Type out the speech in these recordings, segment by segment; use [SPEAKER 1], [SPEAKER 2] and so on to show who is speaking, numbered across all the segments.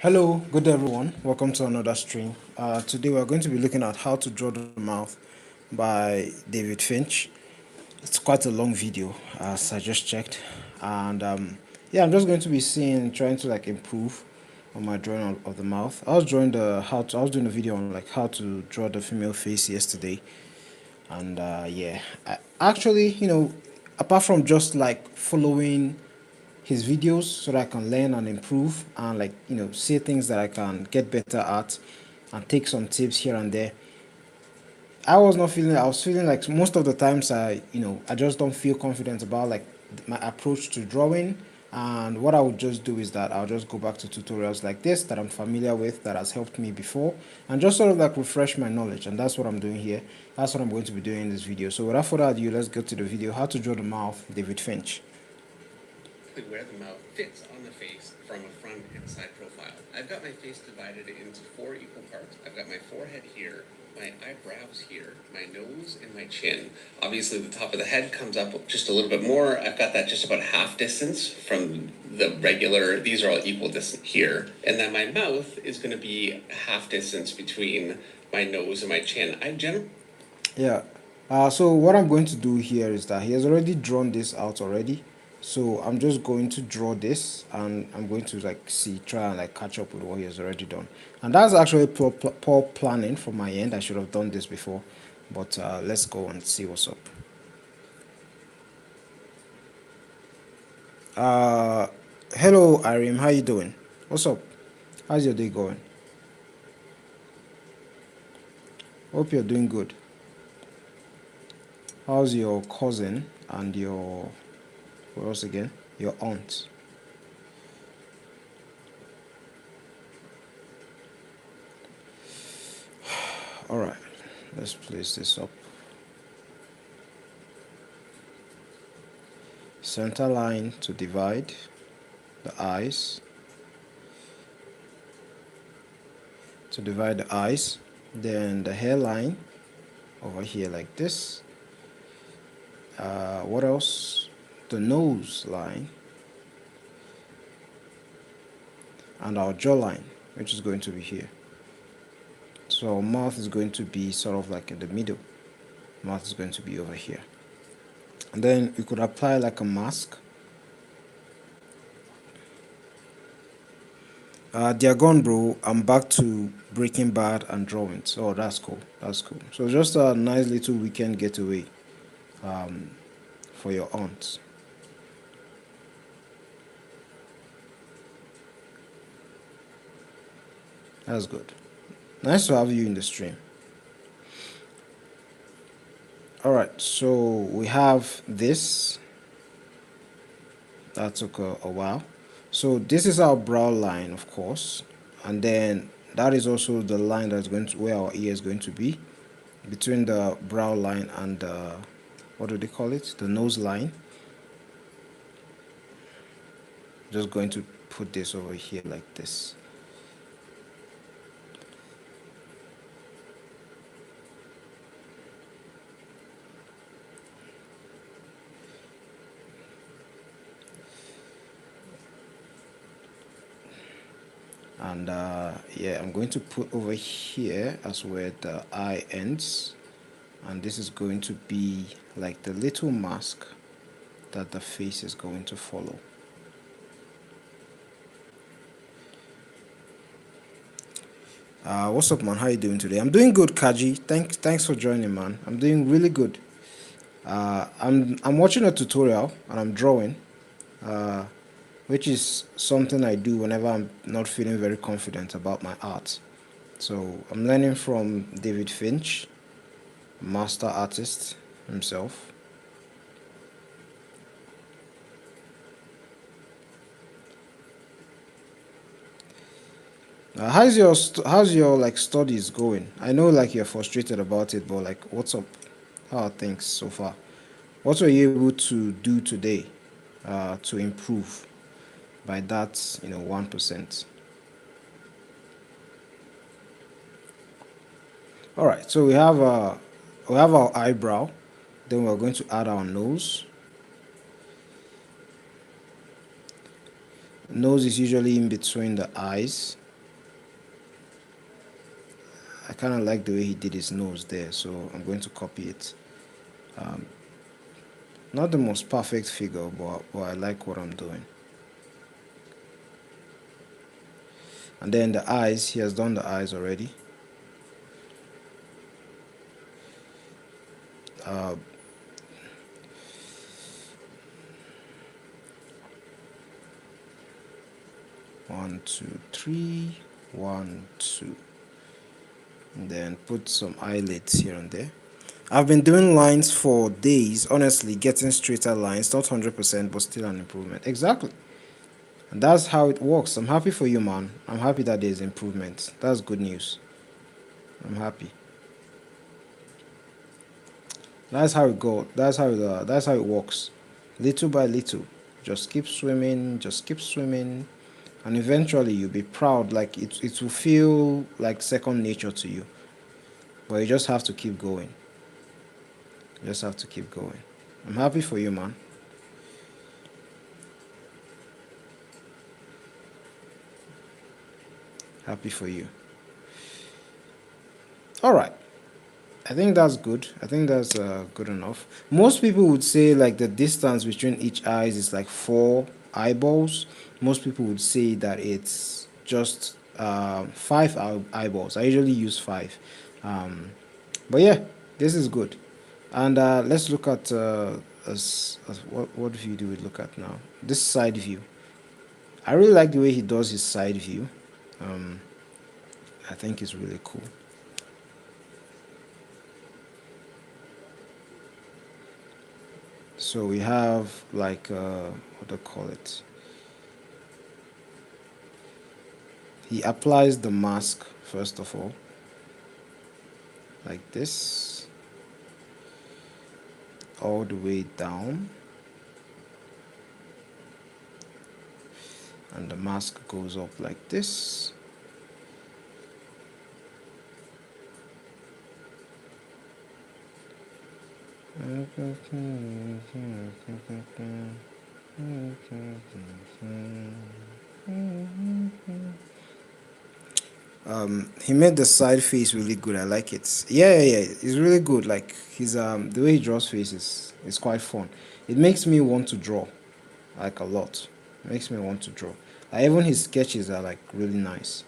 [SPEAKER 1] Hello, good everyone. Welcome to another stream. Today we're going to be looking at how to draw the mouth by David Finch. It's quite a long video, as I just checked, and yeah, I'm just going to be trying to like improve on my drawing of the mouth. I was doing a video on like how to draw the female face yesterday, and yeah, actually, apart from just like following his videos so that I can learn and improve and like say things that I can get better at and take some tips here and there. I was feeling like most of the times I just don't feel confident about like my approach to drawing, and what I would just do is that I'll just go back to tutorials like this that I'm familiar with, that has helped me before, and just sort of like refresh my knowledge, and that's what I'm doing here. That's what I'm going to be doing in this video. So without further ado, let's go to the video, how to draw the mouth, David Finch.
[SPEAKER 2] Where the mouth fits on the face from a front and side profile. I've got my face divided into 4 equal parts. I've got my forehead here, my eyebrows here, my nose, and my chin. Obviously the top of the head comes up just a little bit more. I've got that just about half distance from the regular, these are all equal distance here. And then my mouth is going to be half distance between my nose and my chin.
[SPEAKER 1] Yeah. So what I'm going to do here is that he has already drawn this out already. So I'm just going to draw this, and I'm going to like try and like catch up with what he has already done. And that's actually poor planning from my end. I should have done this before, but let's go and see what's up. Hello Irene, how you doing? What's up? How's your day going? Hope you're doing good. How's your cousin and your, what else again? Your aunt? Alright, let's place this up. Center line to divide the eyes. Then the hairline over here like this. What else? The nose line. And our jawline, which is going to be here. So our mouth is going to be sort of like in the middle. Mouth is going to be over here. And then we could apply like a mask. They're gone, bro. I'm back to Breaking Bad and drawing. So that's cool. That's cool. So just a nice little weekend getaway for your aunt. That's good. Nice to have you in the stream. Alright, so we have this. That took a while. So this is our brow line, of course, and then that is also the line that's going to where our ear is going to be, between the brow line and the, what do they call it, the nose line. Just going to put this over here like this. And yeah, I'm going to put over here as where the eye ends, and this is going to be like the little mask that the face is going to follow. What's up, man? How you doing today? I'm doing good, Kaji. Thanks for joining, man. I'm doing really good. I'm watching a tutorial and I'm drawing, which is something I do whenever I'm not feeling very confident about my art. So I'm learning from David Finch, master artist himself. How's your like studies going? I know like you're frustrated about it, but like what's up? How are things so far? What were you able to do today to improve by that 1%? All right, so we have our eyebrow, then we're going to add our nose. Nose is usually in between the eyes, I kind of like the way he did his nose there, so I'm going to copy it. Not the most perfect figure, but I like what I'm doing. And then the eyes, he has done the eyes already. Uh, one, two, three, 1, 2. And then put some eyelids here and there. I've been doing lines for days, honestly, getting straighter lines, not 100%, but still an improvement. Exactly. And that's how it works. I'm happy for you, man. I'm happy that there's improvement. That's good news. I'm happy. That's how it goes. That's how it works. Little by little. Just keep swimming, just keep swimming. And eventually you'll be proud. Like it will feel like second nature to you. But you just have to keep going. You just have to keep going. I'm happy for you, man. Happy for you. Alright. I think that's good. I think that's good enough. Most people would say like the distance between each eyes is like 4 eyeballs. Most people would say that it's just 5 eyeballs. I usually use 5. But yeah, this is good. And let's look at as what view do we look at now? This side view. I really like the way he does his side view. I think it's really cool. So we have like what do I call it? He applies the mask first of all, like this, all the way down, and the mask goes up like this. He made the side face really good. I like it. Yeah. It's really good. Like his the way he draws faces is quite fun. It makes me want to draw, like a lot. It makes me want to draw. Even his sketches are like really nice.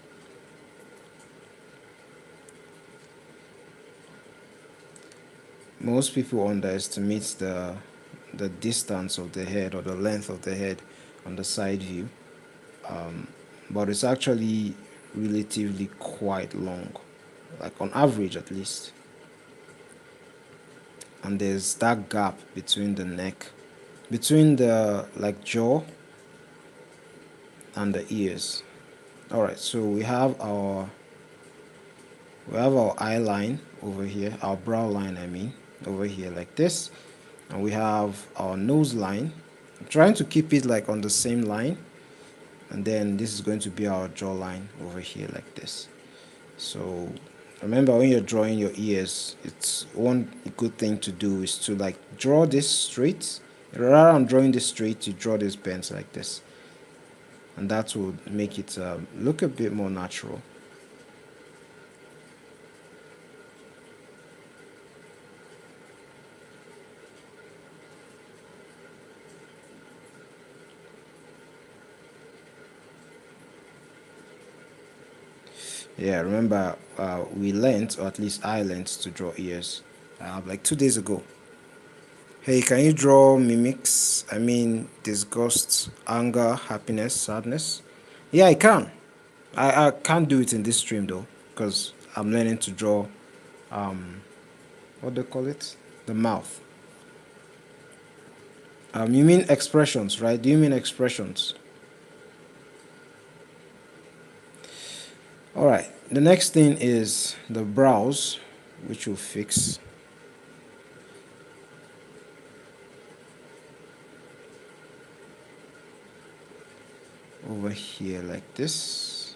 [SPEAKER 1] Most people underestimate the distance of the head or the length of the head on the side view, but it's actually relatively quite long, like on average at least. And there's that gap between the neck, between the like jaw and the ears. All right, so we have our eye line over here, our brow line, I mean, over here like this, and we have our nose line. I'm trying to keep it like on the same line, and then this is going to be our jawline over here like this. So remember, when you're drawing your ears, it's one good thing to do is to like draw this straight. Rather than drawing this straight, you draw this bends like this, and that will make it look a bit more natural. Yeah, remember we learned, or at least I learned, to draw ears like 2 days ago. Hey, can you draw mimics? I mean, disgust, anger, happiness, sadness? Yeah, I can. I can't do it in this stream though, because I'm learning to draw, what do they call it? The mouth. You mean expressions, right? Do you mean expressions? Alright, the next thing is the brows, which we'll fix. Over here like this.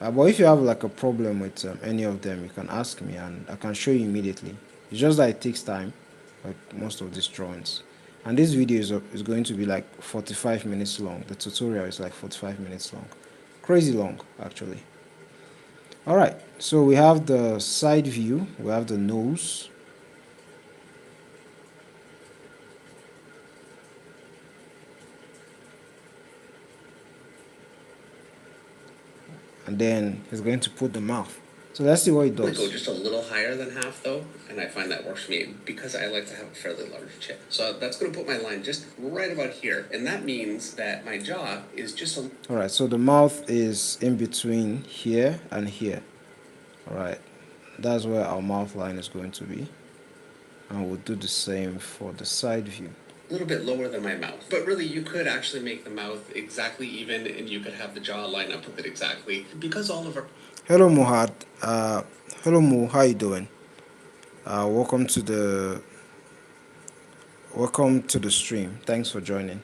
[SPEAKER 1] But if you have like a problem with any of them, you can ask me and I can show you immediately. It's just that it takes time, like most of these drawings. And this video is going to be like 45 minutes long. The tutorial is like 45 minutes long. Crazy long, actually. Alright, so we have the side view, we have the nose. And then he's going to put the mouth. So let's see what it
[SPEAKER 2] I
[SPEAKER 1] does.
[SPEAKER 2] go just a little higher than half though, and I find that works for me because I like to have a fairly large chin. So that's going to put my line just right about here, and that means that my jaw is just a...
[SPEAKER 1] Alright, so the mouth is in between here and here. Alright, that's where our mouth line is going to be. And we'll do the same for the side view.
[SPEAKER 2] A little bit lower than my mouth. But really, you could actually make the mouth exactly even, and you could have the jaw line up with it exactly, because all of our...
[SPEAKER 1] Hello Muhad. Hello Mu, how you doing? Welcome to the stream. Thanks for joining.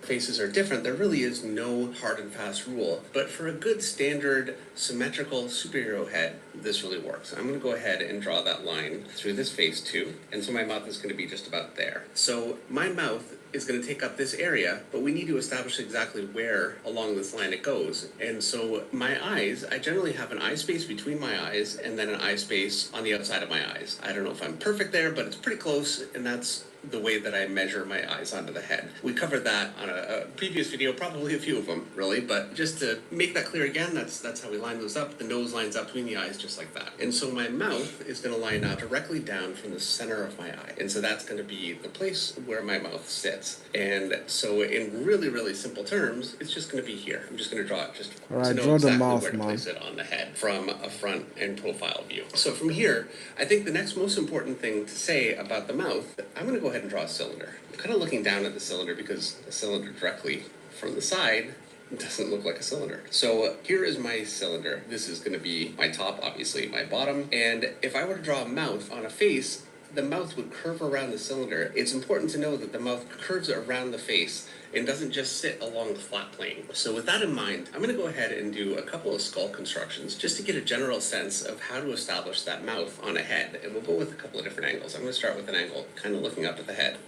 [SPEAKER 2] Faces are different. There really is no hard and fast rule, but for a good standard symmetrical superhero head, this really works. I'm going to go ahead and draw that line through this face too, and so my mouth is going to be just about there. So my mouth is going to take up this area, but we need to establish exactly where along this line it goes. And so my eyes, I generally have an eye space between my eyes and then an eye space on the outside of my eyes. I don't know if I'm perfect there, but it's pretty close, and that's the way that I measure my eyes onto the head. We covered that on a previous video, probably a few of them, really, but just to make that clear again, that's how we line those up. The nose lines up between the eyes just like that. And so my mouth is going to line up directly down from the center of my eye. And so that's going to be the place where my mouth sits. And so in really, really simple terms, it's just going to be here. I'm just going to draw it just to know exactly where to place it on the head from a front and profile view. So from here, I think the next most important thing to say about the mouth, I'm going to go ahead and draw a cylinder. I'm kind of looking down at the cylinder because the cylinder directly from the side doesn't look like a cylinder. So here is my cylinder. This is going to be my top, obviously my bottom. And if I were to draw a mouth on a face, the mouth would curve around the cylinder. It's important to know that the mouth curves around the face and doesn't just sit along the flat plane. So with that in mind, I'm going to go ahead and do a couple of skull constructions just to get a general sense of how to establish that mouth on a head. And we'll go with a couple of different angles. I'm going to start with an angle kind of looking up at the head.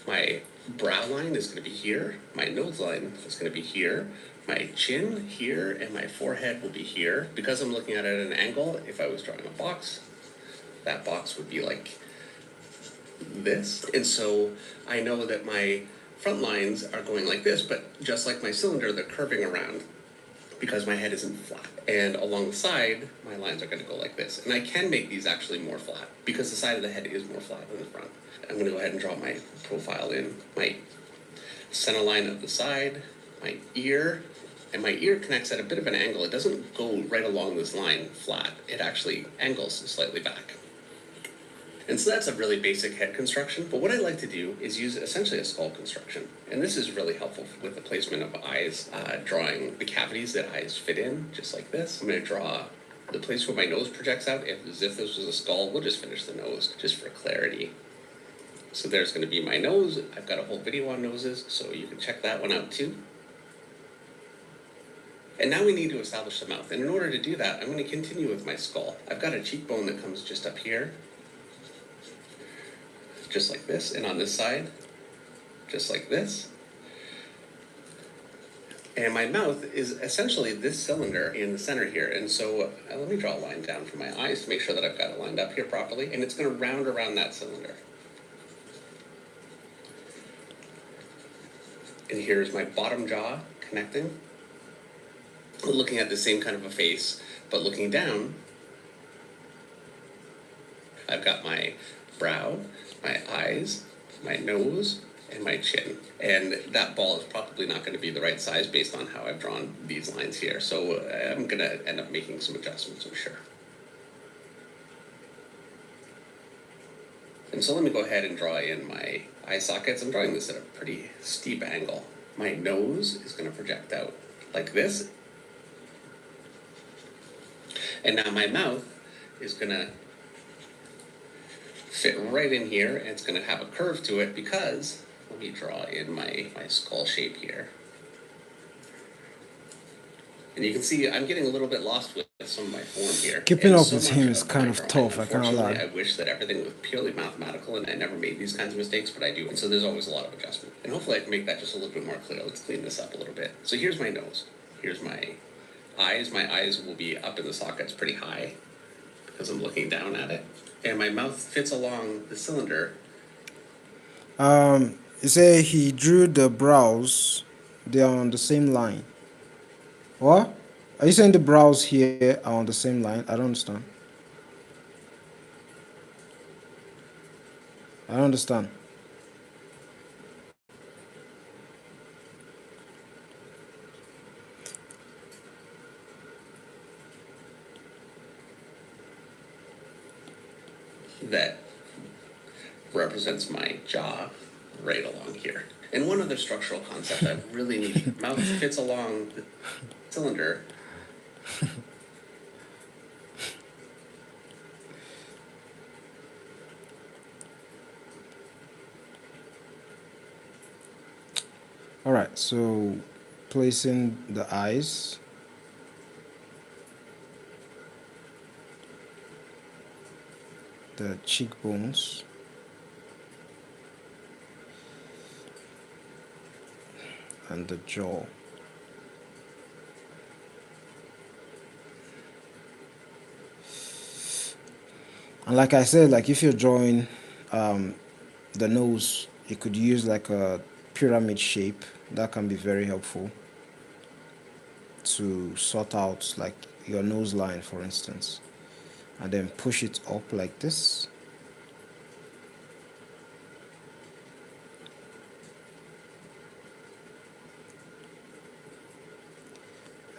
[SPEAKER 2] My brow line is going to be here. My nose line is going to be here. My chin here, and my forehead will be here. Because I'm looking at it at an angle, if I was drawing a box, that box would be like this. And so I know that my front lines are going like this, but just like my cylinder, they're curving around because my head isn't flat. And along the side, my lines are going to go like this. And I can make these actually more flat because the side of the head is more flat than the front. I'm going to go ahead and draw my profile in. My center line of the side, my ear, and my ear connects at a bit of an angle. It doesn't go right along this line flat. It actually angles slightly back. And so that's a really basic head construction, but what I like to do is use essentially a skull construction. And this is really helpful with the placement of eyes, drawing the cavities that eyes fit in, just like this. I'm going to draw the place where my nose projects out as if this was a skull. We'll just finish the nose just for clarity. So there's going to be my nose. I've got a whole video on noses, so you can check that one out too. And now we need to establish the mouth. And in order to do that, I'm going to continue with my skull. I've got a cheekbone that comes just up here, just like this, and on this side, just like this. And my mouth is essentially this cylinder in the center here. And so let me draw a line down for my eyes to make sure that I've got it lined up here properly. And it's going to round around that cylinder. And here's my bottom jaw connecting. Looking at the same kind of a face, but looking down, I've got my brow, my eyes, my nose, and my chin. And that ball is probably not going to be the right size based on how I've drawn these lines here. So I'm going to end up making some adjustments, I'm sure. And so let me go ahead and draw in my eye sockets. I'm drawing this at a pretty steep angle. My nose is going to project out like this. And now my mouth is going to fit right in here, and it's going to have a curve to it because, let me draw in my skull shape here. And you can see I'm getting a little bit lost with some of my form here.
[SPEAKER 1] Keeping
[SPEAKER 2] And
[SPEAKER 1] up
[SPEAKER 2] so
[SPEAKER 1] with
[SPEAKER 2] much
[SPEAKER 1] him is
[SPEAKER 2] of when
[SPEAKER 1] kind
[SPEAKER 2] I
[SPEAKER 1] of
[SPEAKER 2] draw, and
[SPEAKER 1] tough, I can't
[SPEAKER 2] unfortunately, I
[SPEAKER 1] lie.
[SPEAKER 2] wish that everything was purely mathematical and I never made these kinds of mistakes, but I do. And so there's always a lot of adjustment. And hopefully I can make that just a little bit more clear. Let's clean this up a little bit. So here's my nose. Here's my eyes. My eyes will be up in the sockets pretty high because I'm looking down at it. And my mouth fits along the cylinder.
[SPEAKER 1] You say he drew the brows, they are on the same line. What? Are you saying the brows here are on the same line? I don't understand. I don't understand.
[SPEAKER 2] That represents my jaw right along here. And one other structural concept I really need. Mouth fits along the cylinder.
[SPEAKER 1] All right, so placing the eyes. The cheekbones. And the jaw. And like I said, like if you're drawing the nose, you could use like a pyramid shape. That can be very helpful to sort out like your nose line, for instance, and then push it up like this.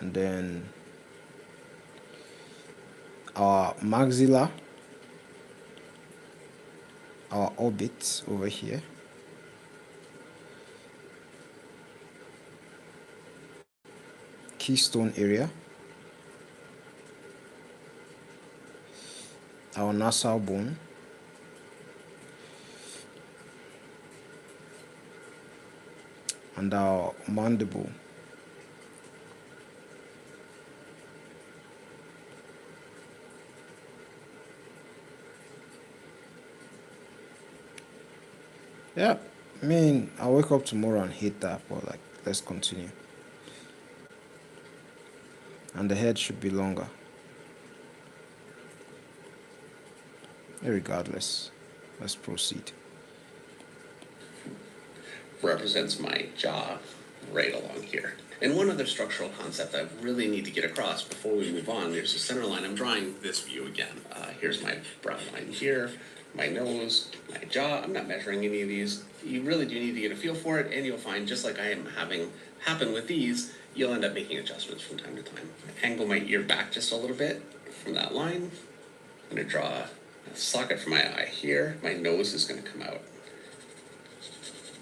[SPEAKER 1] And then our maxilla, our orbit over here. Keystone area, our nasal bone, and our mandible. Yeah, I mean, I'll wake up tomorrow and hate that, but like, let's continue. And the head should be longer. Regardless, let's proceed.
[SPEAKER 2] Represents my jaw right along here. And one other structural concept I really need to get across before we move on, there's a center line. I'm drawing this view again. Here's my brow line here, my nose, my jaw. I'm not measuring any of these. You really do need to get a feel for it, and you'll find, just like I am having happen with these, you'll end up making adjustments from time to time. Angle my ear back just a little bit from that line. I'm going to draw a socket for my eye here. My nose is going to come out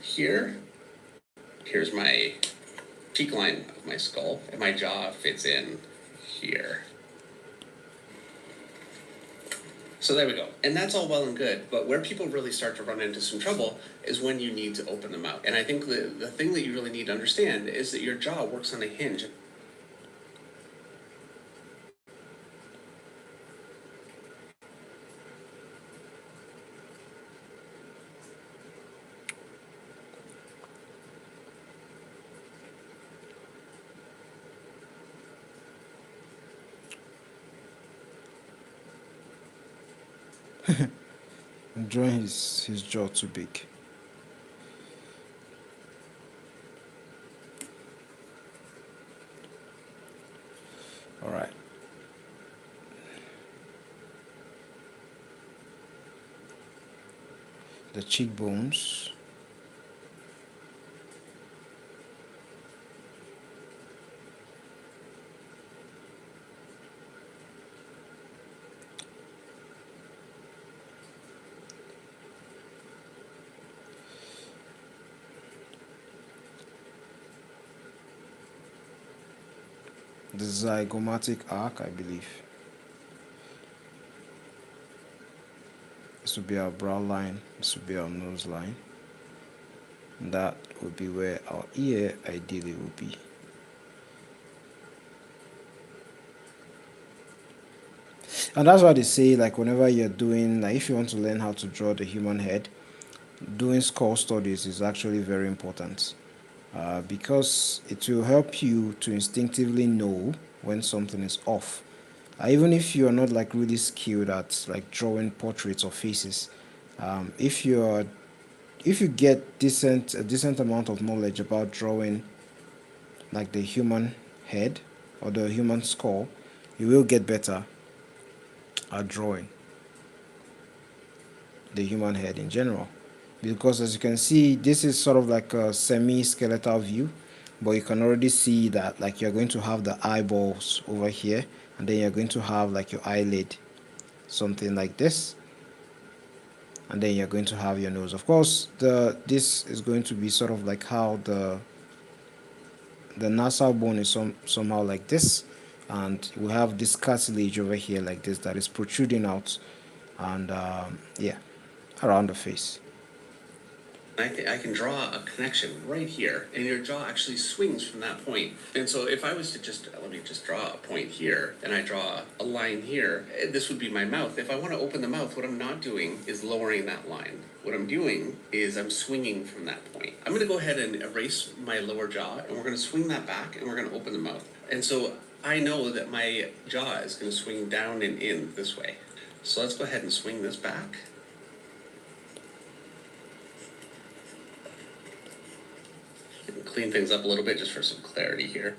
[SPEAKER 2] here. Here's my cheek line of my skull, and my jaw fits in here. So there we go. And that's all well and good, but where people really start to run into some trouble is when you need to open them out. And I think the thing that you really need to understand is that your jaw works on a hinge.
[SPEAKER 1] I'm drawing his jaw too big. All right. The cheekbones. The zygomatic arc, I believe. This would be our brow line. This would be our nose line. And that would be where our ear ideally would be. And that's why they say, like, whenever you're doing, like, if you want to learn how to draw the human head, doing skull studies is actually very important, because it will help you to instinctively know when something is off. Even if you are not like really skilled at like drawing portraits or faces, if you get a decent amount of knowledge about drawing like the human head or the human skull, you will get better at drawing the human head in general. Because as you can see, this is sort of like a semi-skeletal view, but you can already see that like you're going to have the eyeballs over here, and then you're going to have like your eyelid, something like this, and then you're going to have your nose. Of course, this is going to be sort of like how the nasal bone is somehow like this, and we have this cartilage over here like this that is protruding out, and yeah, around the face.
[SPEAKER 2] I can draw a connection right here, and your jaw actually swings from that point. And so if I was to just, let me just draw a point here, and I draw a line here, this would be my mouth. If I want to open the mouth, what I'm not doing is lowering that line. What I'm doing is I'm swinging from that point. I'm going to go ahead and erase my lower jaw, and we're going to swing that back, and we're going to open the mouth. And so I know that my jaw is going to swing down and in this way. So let's go ahead and swing this back. Clean things up a little bit just for some clarity here.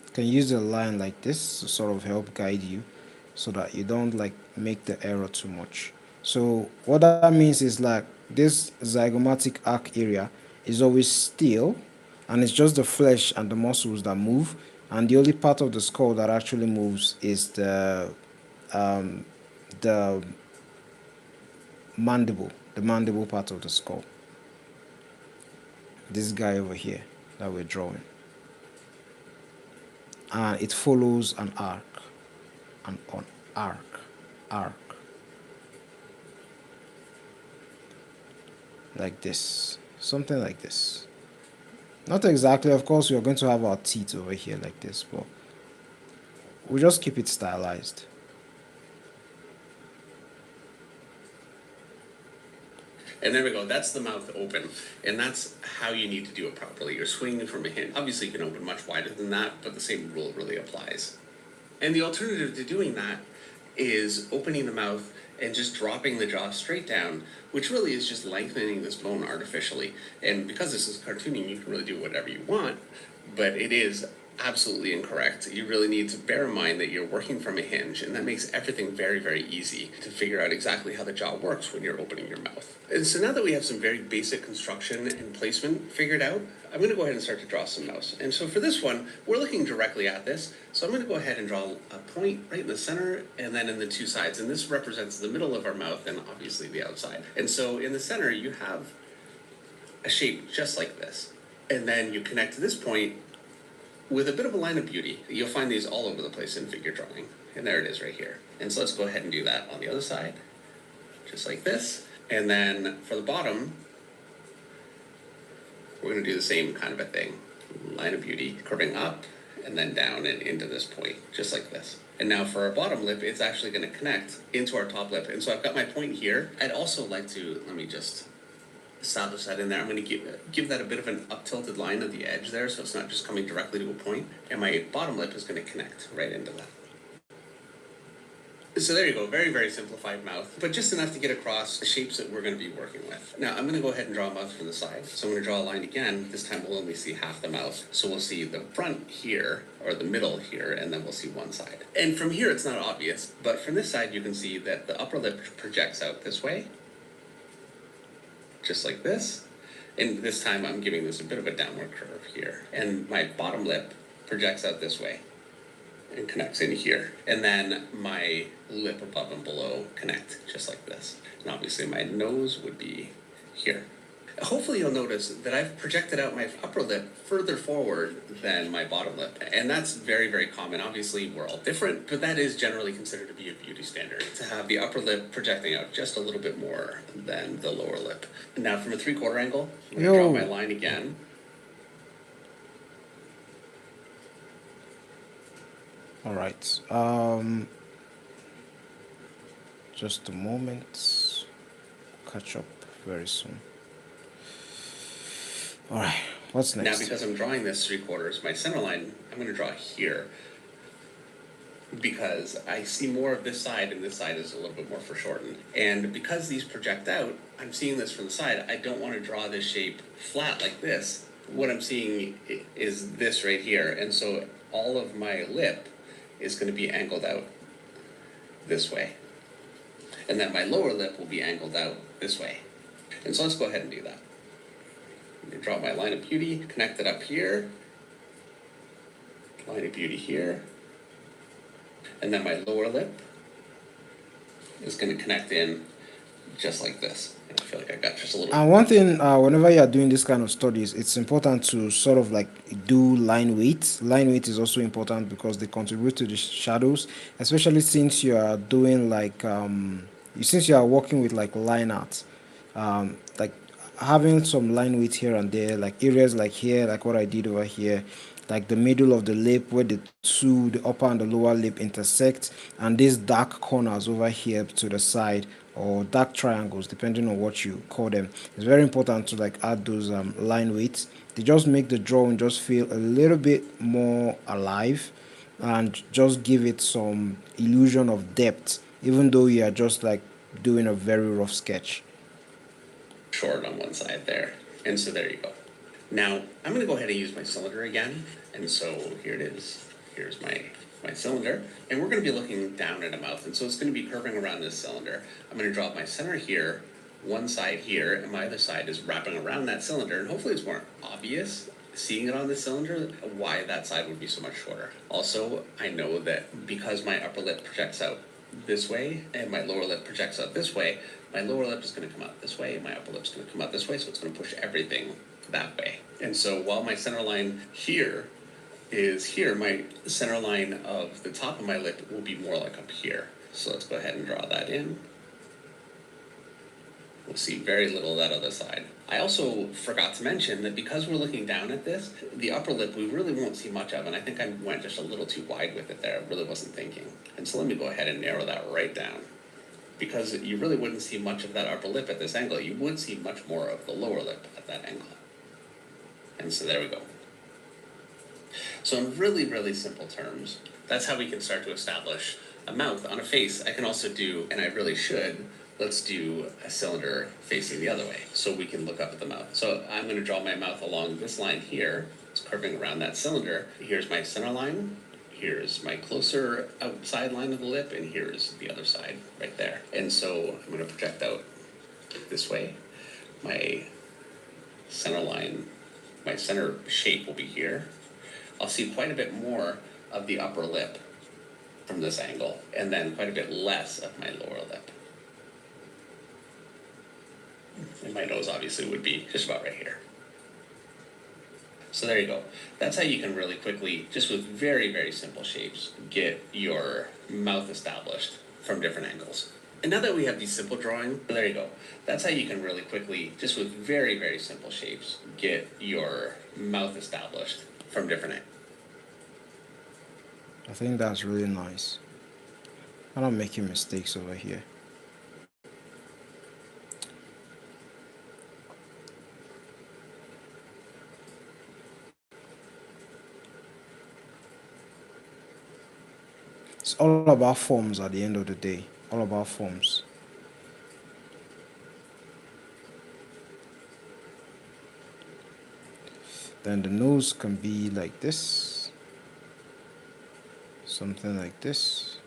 [SPEAKER 1] You can use a line like this to sort of help guide you so that you don't like make the error too much. So what that means is like this zygomatic arc area is always still, and it's just the flesh and the muscles that move, and the only part of the skull that actually moves is the mandible part of the skull. This guy over here that we're drawing. And it follows an arc, an arc, like this, something like this. Not exactly, of course, we are going to have our teeth over here like this, but we'll just keep it stylized.
[SPEAKER 2] And there we go, that's the mouth open. And that's how you need to do it properly. You're swinging from a hinge. Obviously you can open much wider than that, but the same rule really applies. And the alternative to doing that is opening the mouth and just dropping the jaw straight down, which really is just lengthening this bone artificially. And because this is cartooning, you can really do whatever you want, but it is absolutely incorrect. You really need to bear in mind that you're working from a hinge, and that makes everything very, very easy to figure out exactly how the jaw works when you're opening your mouth. And so now that we have some very basic construction and placement figured out, I'm going to go ahead and start to draw some mouth. And so for this one, we're looking directly at this. So I'm going to go ahead and draw a point right in the center and then in the two sides. And this represents the middle of our mouth and obviously the outside. And so in the center, you have a shape just like this. And then you connect to this point with a bit of a line of beauty. You'll find these all over the place in figure drawing. And there it is right here. And so let's go ahead and do that on the other side, just like this. And then for the bottom, we're going to do the same kind of a thing. Line of beauty curving up and then down and into this point, just like this. And now for our bottom lip, it's actually going to connect into our top lip. And so I've got my point here. I'd also like to, let me just establish that in there. I'm going to give that a bit of an up-tilted line at the edge there, so it's not just coming directly to a point. And my bottom lip is going to connect right into that. So there you go, very, very simplified mouth, but just enough to get across the shapes that we're going to be working with. Now I'm going to go ahead and draw a mouth from the side. So I'm going to draw a line again. This time we'll only see half the mouth. So we'll see the front here, or the middle here, and then we'll see one side. And from here it's not obvious, but from this side you can see that the upper lip projects out this way, just like this. And this time I'm giving this a bit of a downward curve here. And my bottom lip projects out this way and connects in here. And then my lip above and below connect just like this. And obviously my nose would be here. Hopefully you'll notice that I've projected out my upper lip further forward than my bottom lip. And that's very, very common. Obviously, we're all different, but that is generally considered to be a beauty standard, to have the upper lip projecting out just a little bit more than the lower lip. Now, from a 3/4 angle, I'm going to draw my line again.
[SPEAKER 1] All right. Just a moment. Catch up very soon. All right. What's next?
[SPEAKER 2] Now, because I'm drawing this 3/4, my center line, I'm going to draw here, because I see more of this side and this side is a little bit more foreshortened. And because these project out, I'm seeing this from the side. I don't want to draw this shape flat like this. What I'm seeing is this right here. And so all of my lip is going to be angled out this way. And then my lower lip will be angled out this way. And so let's go ahead and do that. I'm going to draw my line of beauty, connect it up here, line of beauty here, and then my lower lip is going to connect in just like this. And I feel like I got just a little.
[SPEAKER 1] And one thing, whenever you are doing this kind of studies, it's important to sort of like do line weight. Line weight is also important because they contribute to the shadows, especially since you are doing like since you are working with like line art, like having some line weight here and there, like areas like here, like what I did over here, like the middle of the lip where the two, the upper and the lower lip intersect, and these dark corners over here to the side, or dark triangles depending on what you call them. It's very important to like add those line weights. They just make the drawing just feel a little bit more alive and just give it some illusion of depth, even though you are just like doing a very rough sketch.
[SPEAKER 2] Short on one side there. And so there you go. Now, I'm going to go ahead and use my cylinder again. And so here it is. Here's my cylinder. And we're going to be looking down at a mouth. And so it's going to be curving around this cylinder. I'm going to draw my center here, one side here, and my other side is wrapping around that cylinder. And hopefully it's more obvious seeing it on the cylinder why that side would be so much shorter. Also, I know that because my upper lip projects out this way and my lower lip projects out this way, my lower lip is going to come out this way and my upper lip is going to come out this way, so it's going to push everything that way. And so while my center line here is here, my center line of the top of my lip will be more like up here. So let's go ahead and draw that in. We'll see very little of that other side. I also forgot to mention that because we're looking down at this, the upper lip we really won't see much of, and I think I went just a little too wide with it there. I really wasn't thinking. And so let me go ahead and narrow that right down. Because you really wouldn't see much of that upper lip at this angle. You would see much more of the lower lip at that angle. And so there we go. So in really, really simple terms, that's how we can start to establish a mouth on a face. I can also do, and I really should, let's do a cylinder facing the other way so we can look up at the mouth. So I'm going to draw my mouth along this line here. It's curving around that cylinder. Here's my center line. Here's my closer outside line of the lip, and here's the other side right there. And so I'm going to project out this way. My center line, my center shape will be here. I'll see quite a bit more of the upper lip from this angle, and then quite a bit less of my lower lip. And my nose obviously would be just about right here. So there you go. That's how you can really quickly, just with very, very simple shapes, get your mouth established from different angles. And now that we have these simple drawings, there you go. That's how you can really quickly, just with very, very simple shapes, get your mouth established from different angles.
[SPEAKER 1] I think that's really nice. I'm not making mistakes over here. It's all about forms at the end of the day. All about forms. Then the nose can be like this. Something like this.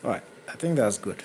[SPEAKER 1] Alright, I think that's good.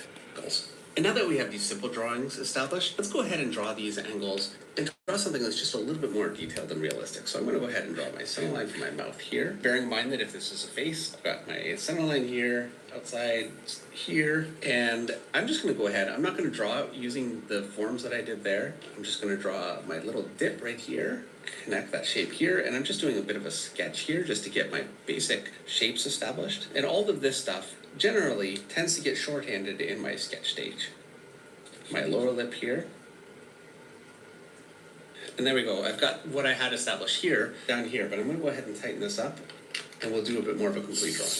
[SPEAKER 2] And now that we have these simple drawings established, let's go ahead and draw these angles and try draw something that's just a little bit more detailed and realistic. So I'm going to go ahead and draw my center line for my mouth here. Bearing in mind that if this is a face, I've got my center line here, outside here, and I'm just going to go ahead. I'm not going to draw using the forms that I did there. I'm just going to draw my little dip right here, connect that shape here, and I'm just doing a bit of a sketch here just to get my basic shapes established. And all of this stuff generally tends to get shorthanded in my sketch stage. My lower lip here. And there we go. I've got what I had established here, down here, but I'm going to go ahead and tighten this up, and we'll do a bit more of a complete drawing.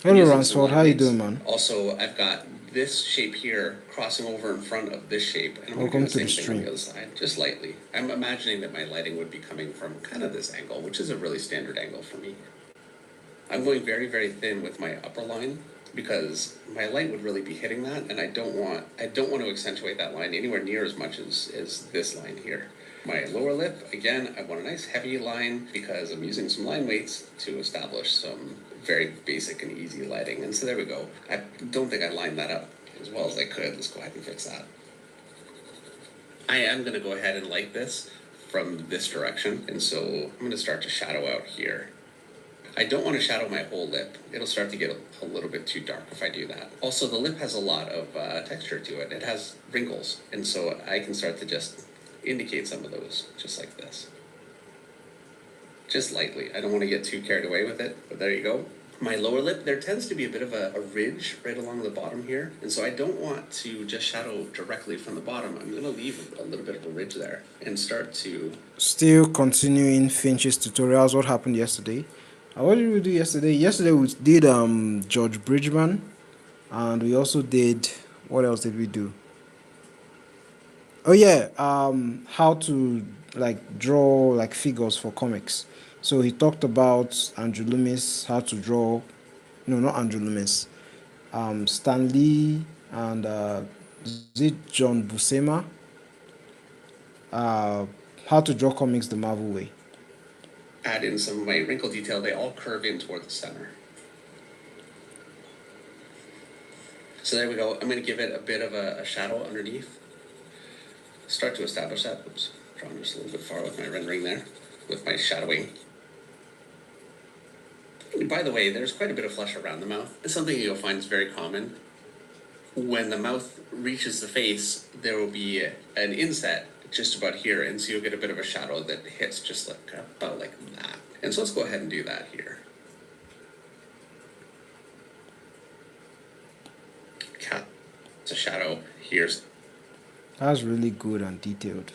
[SPEAKER 1] Hello, Ransford. How you doing, man?
[SPEAKER 2] Also, I've got this shape here crossing over in front of this shape, and I'm going to do the same thing on the other side, just lightly. I'm imagining that my lighting would be coming from kind of this angle, which is a really standard angle for me. I'm going very, very thin with my upper line because my light would really be hitting that, and I don't want to accentuate that line anywhere near as much as this line here. My lower lip, again, I want a nice heavy line because I'm using some line weights to establish some very basic and easy lighting. And so there we go. I don't think I lined that up as well as I could. Let's go ahead and fix that. I am going to go ahead and light this from this direction, and so I'm going to start to shadow out here. I don't want to shadow my whole lip. It'll start to get a little bit too dark if I do that. Also, the lip has a lot of texture to it. It has wrinkles, and so I can start to just indicate some of those, just like this. Just lightly. I don't want to get too carried away with it, but there you go. My lower lip, there tends to be a bit of a ridge right along the bottom here, and so I don't want to just shadow directly from the bottom. I'm going to leave a little bit of a ridge there and start to...
[SPEAKER 1] Still continuing Finch's tutorials. What happened yesterday? What did we do yesterday? Yesterday we did George Bridgman, and we also did... What else did we do? Oh yeah, how to like draw like figures for comics. So he talked about Andrew Loomis, how to draw, no, not Andrew Loomis, Stan Lee, and is it John Buscema? How to draw comics the Marvel way.
[SPEAKER 2] Add in some of my wrinkle detail. They all curve in toward the center. So there we go. I'm going to give it a bit of a shadow underneath. Start to establish that. Oops, drawing just a little bit far with my rendering there, with my shadowing. By the way, there's quite a bit of flesh around the mouth. It's something you'll find is very common. When the mouth reaches the face, there will be an inset just about here, and so you'll get a bit of a shadow that hits just like about like that. And so let's go ahead and do that here. It's a shadow here.
[SPEAKER 1] That's really good and detailed.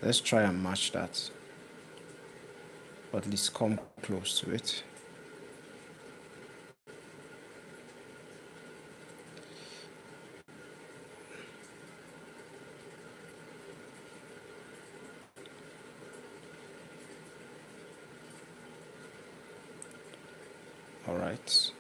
[SPEAKER 1] Let's try and match that, or at least come close to it. All right.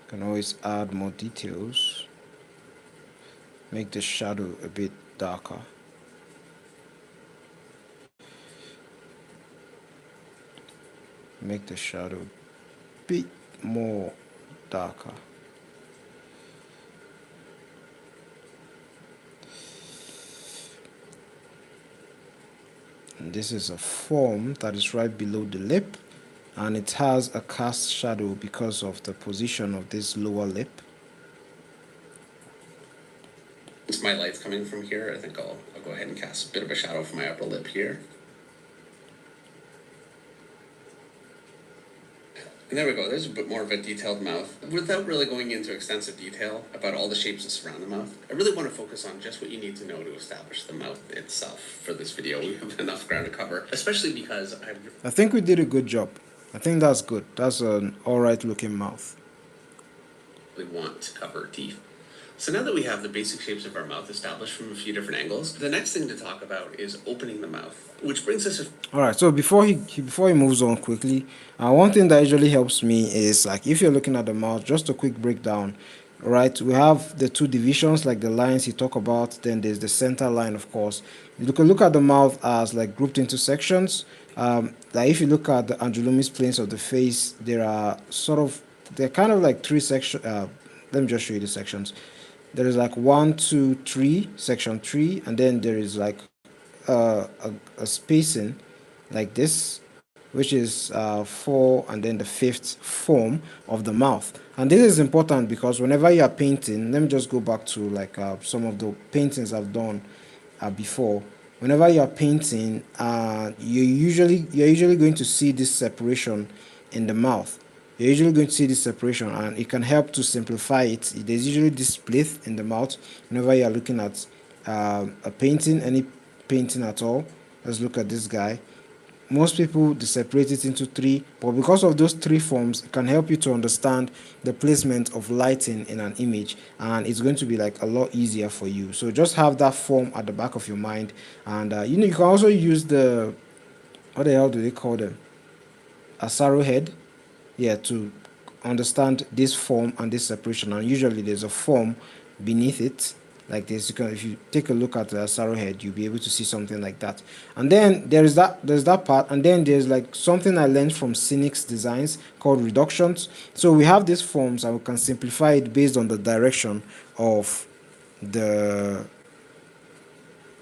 [SPEAKER 1] Can always add more details, make the shadow a bit darker. Make the shadow a bit more darker. And this is a form that is right below the lip, and it has a cast shadow because of the position of this lower lip.
[SPEAKER 2] Since my light's coming from here, I think I'll go ahead and cast a bit of a shadow for my upper lip here. And there we go, there's a bit more of a detailed mouth. Without really going into extensive detail about all the shapes that surround the mouth, I really want to focus on just what you need to know to establish the mouth itself for this video. We have enough ground to cover, especially because
[SPEAKER 1] I think we did a good job. I think that's good. That's an alright looking mouth.
[SPEAKER 2] We want to cover teeth. So now that we have the basic shapes of our mouth established from a few different angles, the next thing to talk about is opening the mouth, which brings us...
[SPEAKER 1] Alright, so before he moves on quickly, one thing that usually helps me is, like, if you're looking at the mouth, just a quick breakdown. right? We have the two divisions, like the lines you talk about. Then there's the center line, of course. You can look at the mouth as like grouped into sections. Like if you look at the Angelomis planes of the face, there are they're kind of like three sections. Let me just show you the sections. There is like 1, 2, 3, section 3, and then there is like a spacing like this, which is 4, and then the fifth form of the mouth. And this is important because whenever you are painting, let me just go back to like some of the paintings I've done before. Whenever you are painting, you're usually going to see this separation in the mouth. You're usually going to see this separation, and it can help to simplify it. There's usually this split in the mouth whenever you are looking at a painting, any painting at all. Let's look at this guy. Most people, they separate it into three, but because of those three forms, it can help you to understand the placement of lighting in an image, and it's going to be like a lot easier for you. So just have that form at the back of your mind. And you can also use the, what the hell do they call them, a sorrow head, yeah, to understand this form and this separation. And usually there's a form beneath it like this. You can, if you take a look at the sorrow head, you'll be able to see something like that. And then there's that part, and then there's like something I learned from Cynic's designs called reductions. So we have these forms, and we can simplify it of the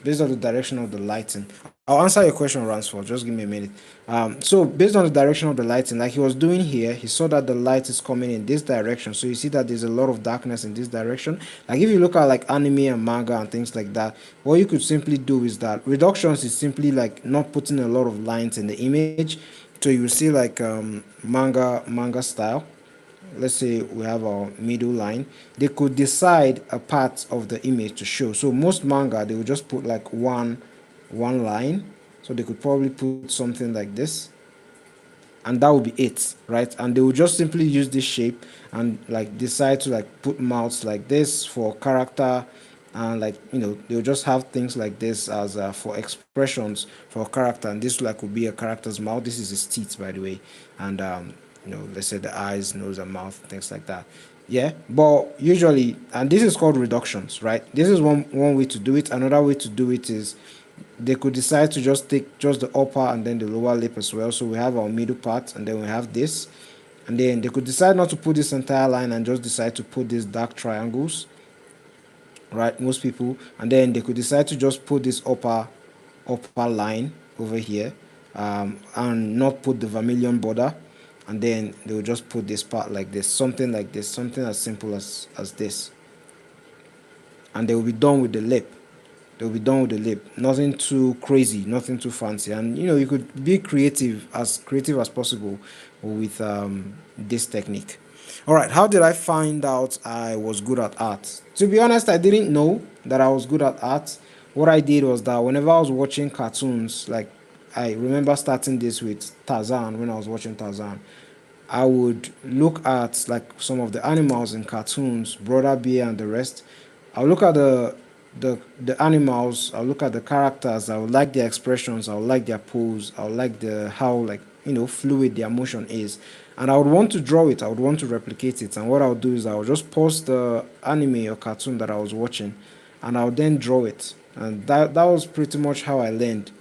[SPEAKER 1] based on the direction of the lighting. I'll answer your question, Ransford. Just give me a minute. So based on the direction of the lighting, like he was doing here, he saw that the light is coming in this direction. So you see that there's a lot of darkness in this direction. Like if you look at like anime and manga and things like that, what you could simply do is that reductions is simply like not putting a lot of lines in the image. So you will see like manga style. Let's say we have our middle line, they could decide a part of the image to show. So most manga, they will just put like one line. So they could probably put something like this, and that would be it, right? And they will just simply use this shape and like decide to like put mouths like this for character, and like they'll just have things like this as for expressions for a character. And this like would be a character's mouth. This is his teeth, by the way. And let's say the eyes, nose, and mouth, things like that. Yeah, but usually, and this is called reductions, right? This is one way to do it. Another way to do it is they could decide to just take just the upper and then the lower lip as well. So we have our middle part, and then we have this, and then they could decide not to put this entire line and just decide to put these dark triangles, right? Most people. And then they could decide to just put this upper line over here, and not put the vermilion border, and then they will just put this part like this, something like this, something as simple as this, and they will be done with the lip. They'll be done with the lip. Nothing too crazy, nothing too fancy. And you could be creative as possible with this technique. All right, how did I find out I was good at art? To be honest, I didn't know that I was good at art. What I did was that whenever I was watching cartoons, like I remember starting this with Tarzan. When I was watching Tarzan, I would look at like some of the animals in cartoons, Brother Bear and the rest. I'll look at the animals, I'll look at the characters, I would like their expressions, I would like their pose, I would like the how like fluid the emotion is. And I would want to draw it, I would want to replicate it. And what I would do is I would just pause the anime or cartoon that I was watching, and I would then draw it. And that was pretty much how I learned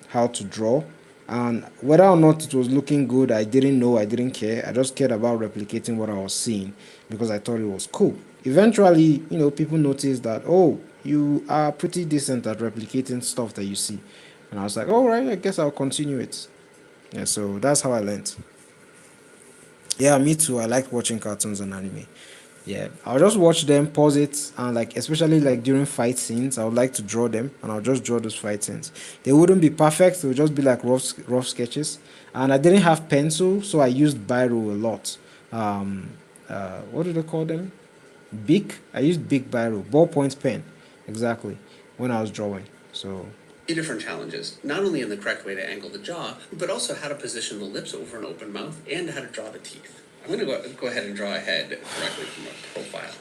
[SPEAKER 1] how to draw. And whether or not it was looking good, I didn't know, I didn't care. I just cared about replicating what I was seeing because I thought it was cool. Eventually, people noticed that, oh, you are pretty decent at replicating stuff that you see. And I was like, all right, I guess I'll continue it. Yeah, so that's how I learned. Yeah, me too. I like watching cartoons and anime. Yeah, I'll just watch them, pause it, and like especially like during fight scenes, I would like to draw them, and I'll just draw those fight scenes. They wouldn't be perfect; they would just be like rough sketches. And I didn't have pencil, so I used biro a lot. What do they call them? Big. I used big biro, ballpoint pen, exactly, when I was drawing. So
[SPEAKER 2] Different challenges, not only in the correct way to angle the jaw, but also how to position the lips over an open mouth and how to draw the teeth. I'm going to go ahead and draw a head directly from a profile.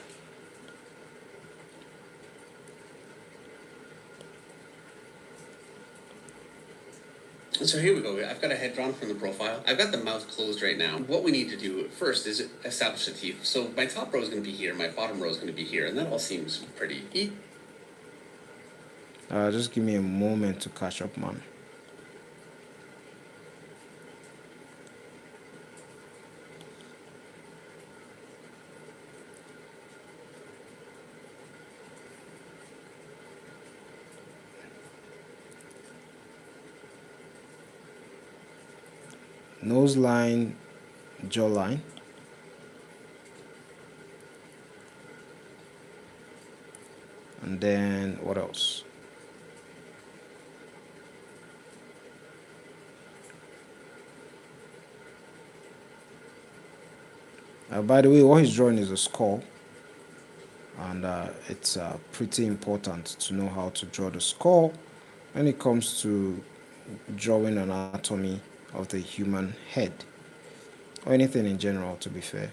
[SPEAKER 2] So here we go. I've got a head drawn from the profile. I've got the mouth closed right now. What we need to do first is establish the teeth. So my top row is going to be here, my bottom row is going to be here, and that all seems pretty easy.
[SPEAKER 1] Just give me a moment to catch up, man. Nose line, jawline. And then what else? By the way, what he's drawing is a skull, and it's pretty important to know how to draw the skull when it comes to drawing anatomy of the human head, or anything in general, to be fair.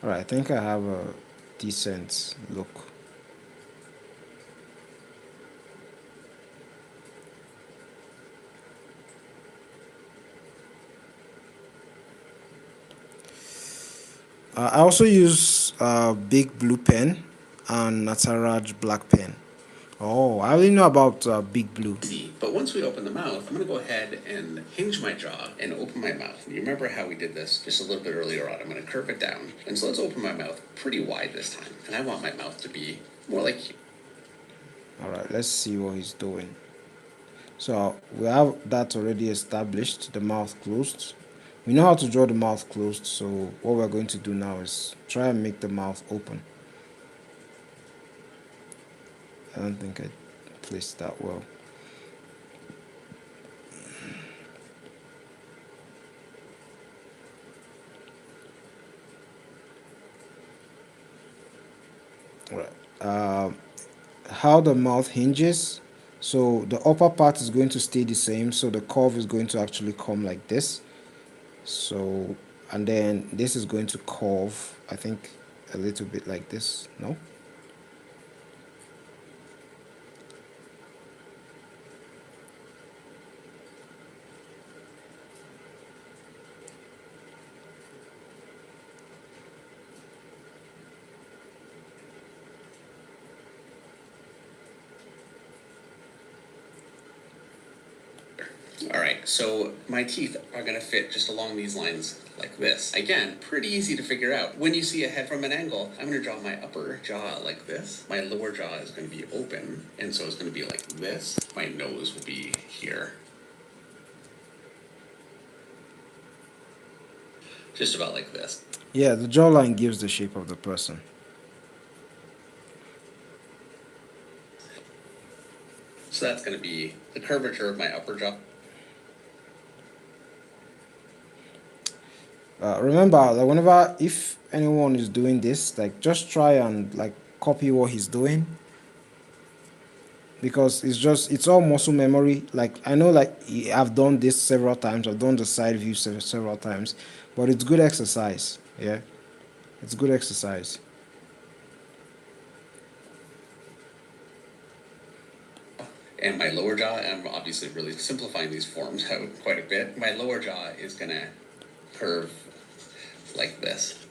[SPEAKER 1] Alright, I think I have a decent look. I also use big blue pen and Nataraj black pen. Oh, I only know about big blue.
[SPEAKER 2] But once we open the mouth, I'm going to go ahead and hinge my jaw and open my mouth. You remember how we did this just a little bit earlier on. I'm going to curve it down. And so let's open my mouth pretty wide this time. And I want my mouth to be more like...
[SPEAKER 1] Alright, let's see what he's doing. So we have that already established, the mouth closed. We know how to draw the mouth closed, so what we're going to do now is try and make the mouth open. I don't think I placed that well. Alright. How the mouth hinges, so the upper part is going to stay the same, so the curve is going to actually come like this. So, and then this is going to curve, I think, a little bit like this. No?
[SPEAKER 2] All right, so my teeth are going to fit just along these lines like this. Again, pretty easy to figure out. When you see a head from an angle, I'm going to draw my upper jaw like this. My lower jaw is going to be open, and so it's going to be like this. My nose will be here. Just about like this.
[SPEAKER 1] Yeah, the jawline gives the shape of the person.
[SPEAKER 2] So that's going to be the curvature of my upper jaw.
[SPEAKER 1] Remember, like whenever, if anyone is doing this, like just try and like copy what he's doing, because it's all muscle memory. Like I know, like I've done this several times, I've done the side view several times, but it's good exercise. Yeah, it's good exercise.
[SPEAKER 2] And my lower jaw, and I'm obviously really simplifying these forms out quite a bit. My lower jaw is going to curve like this.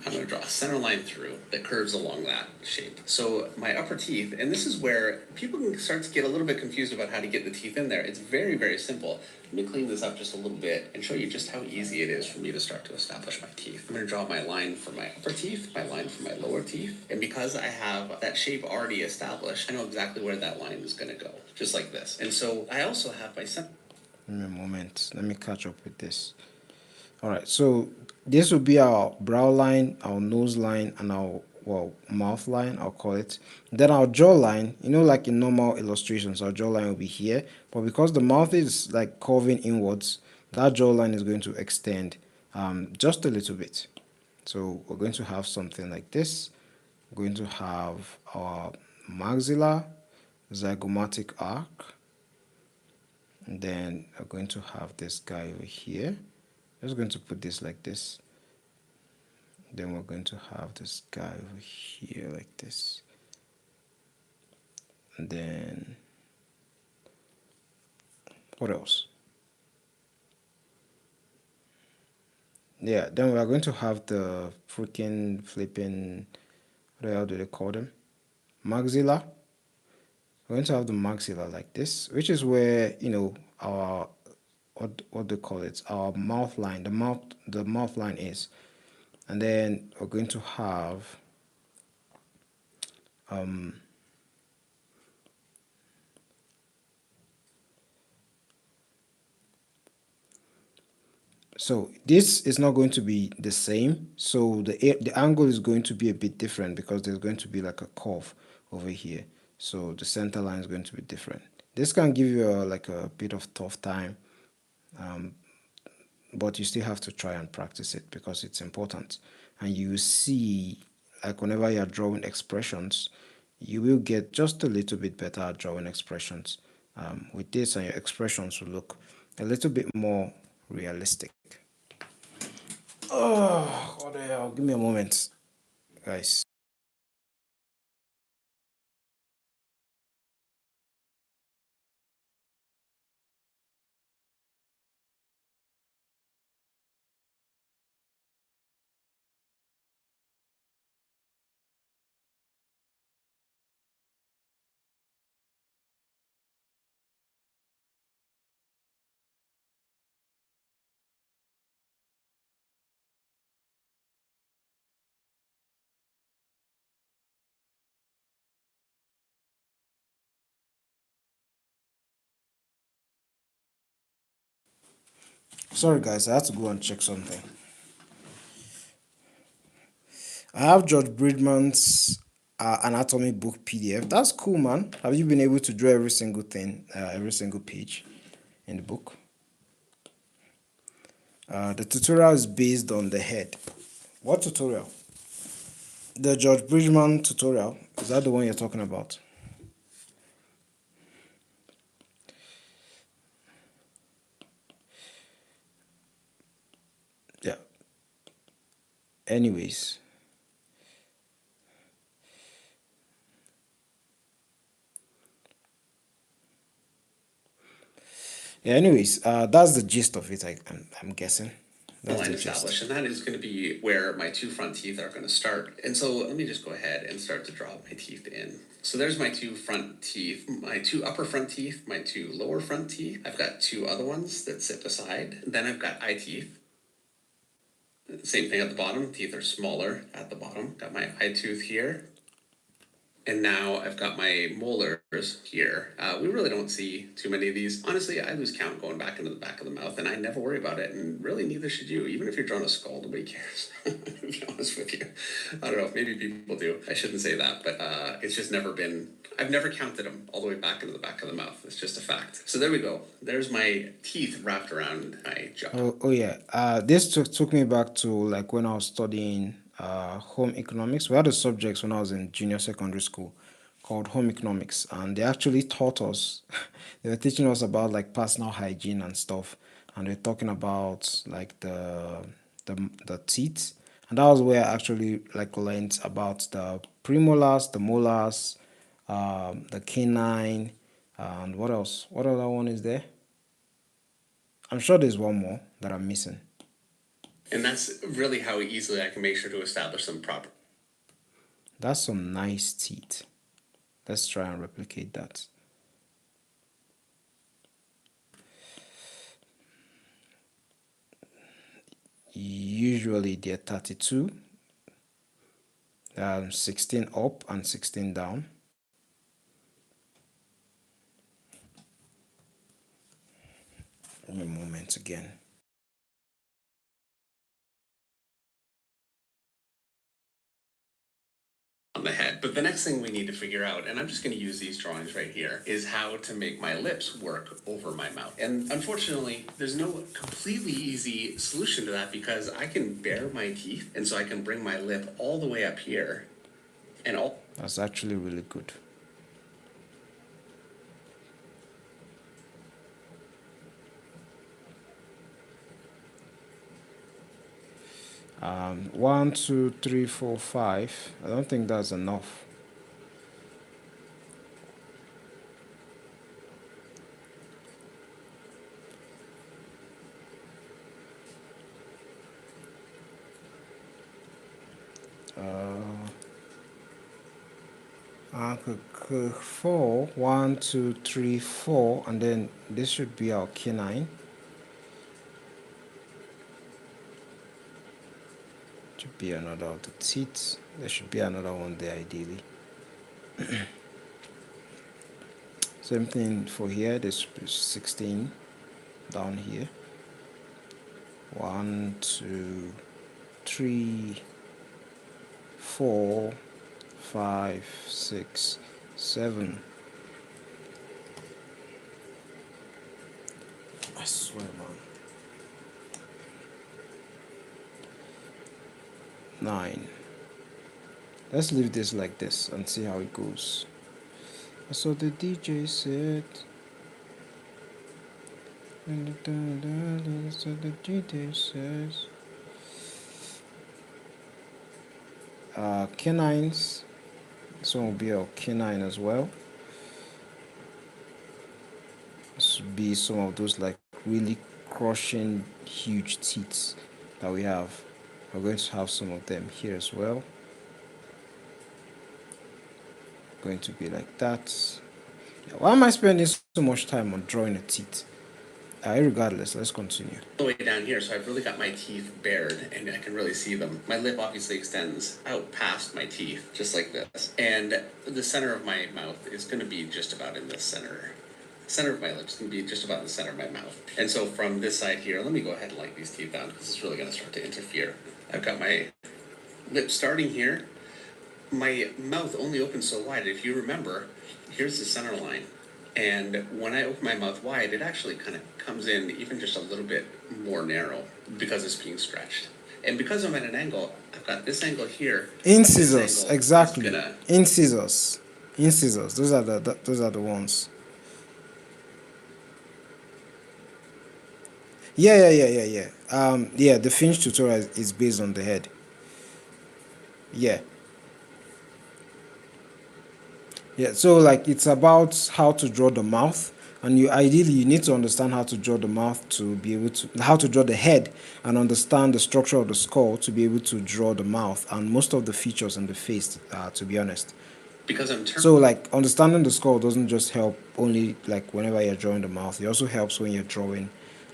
[SPEAKER 2] I'm going to draw a center line through that curves along that shape. So my upper teeth, and this is where people can start to get a little bit confused about how to get the teeth in there. It's very, very simple. Let me clean this up just a little bit and show you just how easy it is for me to start to establish my teeth. I'm going to draw my line for my upper teeth, my line for my lower teeth, and because I have that shape already established, I know exactly where that line is going to go, just like this. And so I also have my center.
[SPEAKER 1] Give me a moment, let me catch up with this. Alright, so this will be our brow line, our nose line, and our, well, mouth line, I'll call it. Then our jawline, you know, like in normal illustrations, our jawline will be here, but because the mouth is like curving inwards, that jawline is going to extend just a little bit. So we're going to have something like this. We're going to have our maxilla, zygomatic arc, and then we're going to have this guy over here. I'm just going to put this like this. Then we're going to have this guy over here like this. And then what else? Yeah, then we are going to have the freaking flipping, what the hell do they call them? Maxilla. We're going to have the maxilla like this, which is where, our, what they call it, our mouth line, the mouth line is. And then we're going to have, so this is not going to be the same. So the angle is going to be a bit different because there's going to be like a curve over here. So the center line is going to be different. This can give you like a bit of tough time, but you still have to try and practice it because it's important. And you see, like whenever you're drawing expressions, you will get just a little bit better at drawing expressions with this, and your expressions will look a little bit more realistic. Oh, what the hell? Give me a moment, guys. Sorry, guys, I have to go and check something. I have George Bridman's anatomy book PDF. That's cool, man. Have you been able to draw every single thing, every single page in the book? The tutorial is based on the head. What tutorial? The George Bridgman tutorial. Is that the one you're talking about? Yeah. Anyways. Yeah, anyways, that's the gist of it, I'm guessing. That's
[SPEAKER 2] line
[SPEAKER 1] the gist.
[SPEAKER 2] established, and that is going to be where my two front teeth are going to start. And so let me just go ahead and start to draw my teeth in. So there's my two front teeth, my two upper front teeth, my two lower front teeth. I've got two other ones that sit beside. Then I've got eye teeth. Same thing at the bottom. Teeth are smaller at the bottom. Got my eye tooth here. And now I've got my molars here. We really don't see too many of these. Honestly, I lose count going back into the back of the mouth, and I never worry about it. And really, neither should you. Even if you're drawing a skull, nobody cares. To be honest with you, I don't know. Maybe people do. I shouldn't say that, but it's just never been. I've never counted them all the way back into the back of the mouth. It's just a fact. So there we go. There's my teeth wrapped around my jaw.
[SPEAKER 1] Oh yeah. This took me back to like when I was studying home economics. We had a subject when I was in junior secondary school called home economics, and they actually taught us. They were teaching us about like personal hygiene and stuff, and they're talking about like the teeth, and that was where I actually like learned about the premolars, the molars, the canine, and what else? What other one is there? I'm sure there's one more that I'm missing.
[SPEAKER 2] And that's really how easily I can make sure to establish them properly.
[SPEAKER 1] That's some nice teeth. Let's try and replicate that. Usually they're 32, 16 up and 16 down. Give me a moment again.
[SPEAKER 2] On the head. But the next thing we need to figure out, and I'm just going to use these drawings right here, is how to make my lips work over my mouth. And unfortunately, there's no completely easy solution to that because I can bare my teeth, and so I can bring my lip all the way up here, and all.
[SPEAKER 1] That's actually really good. One, two, three, four, five. I don't think that's enough. 4, 1, 2, 3, 4, and then this should be our canine. Should be another of the teeth. There should be another one there ideally. Same thing for here. There's 16 down here. 1, 2, 3, 4, 5, 6, 7. I swear, man. 9. Let's leave this like this and see how it goes. That's what the DJ said. That's what the DJ says. Canines. This one will be our canine as well. This would be some of those like really crushing huge teeth that we have. We're going to have some of them here as well. Going to be like that. Why am I spending so much time on drawing a teeth? Regardless, let's continue.
[SPEAKER 2] All the way down here, so I've really got my teeth bared and I can really see them. My lip obviously extends out past my teeth, just like this. And the center of my mouth is going to be just about in the center. Center of my lips is going to be just about in the center of my mouth. And so from this side here, let me go ahead and light these teeth down because it's really going to start to interfere. I've got my lips starting here. My mouth only opens so wide. If you remember, here's the center line. And when I open my mouth wide, it actually kind of comes in even just a little bit more narrow because it's being stretched. And because I'm at an angle, I've got this angle here.
[SPEAKER 1] Incisors, exactly. Incisors. Those are the ones. Yeah. Yeah, the FINCH tutorial is based on the head. Yeah. Yeah, so like it's about how to draw the mouth, and you need to understand how to draw the mouth to be able to how to draw the head and understand the structure of the skull to be able to draw the mouth and most of the features in the face, to be honest.
[SPEAKER 2] Because
[SPEAKER 1] so like understanding the skull doesn't just help only like whenever you're drawing the mouth. It also helps when you're drawing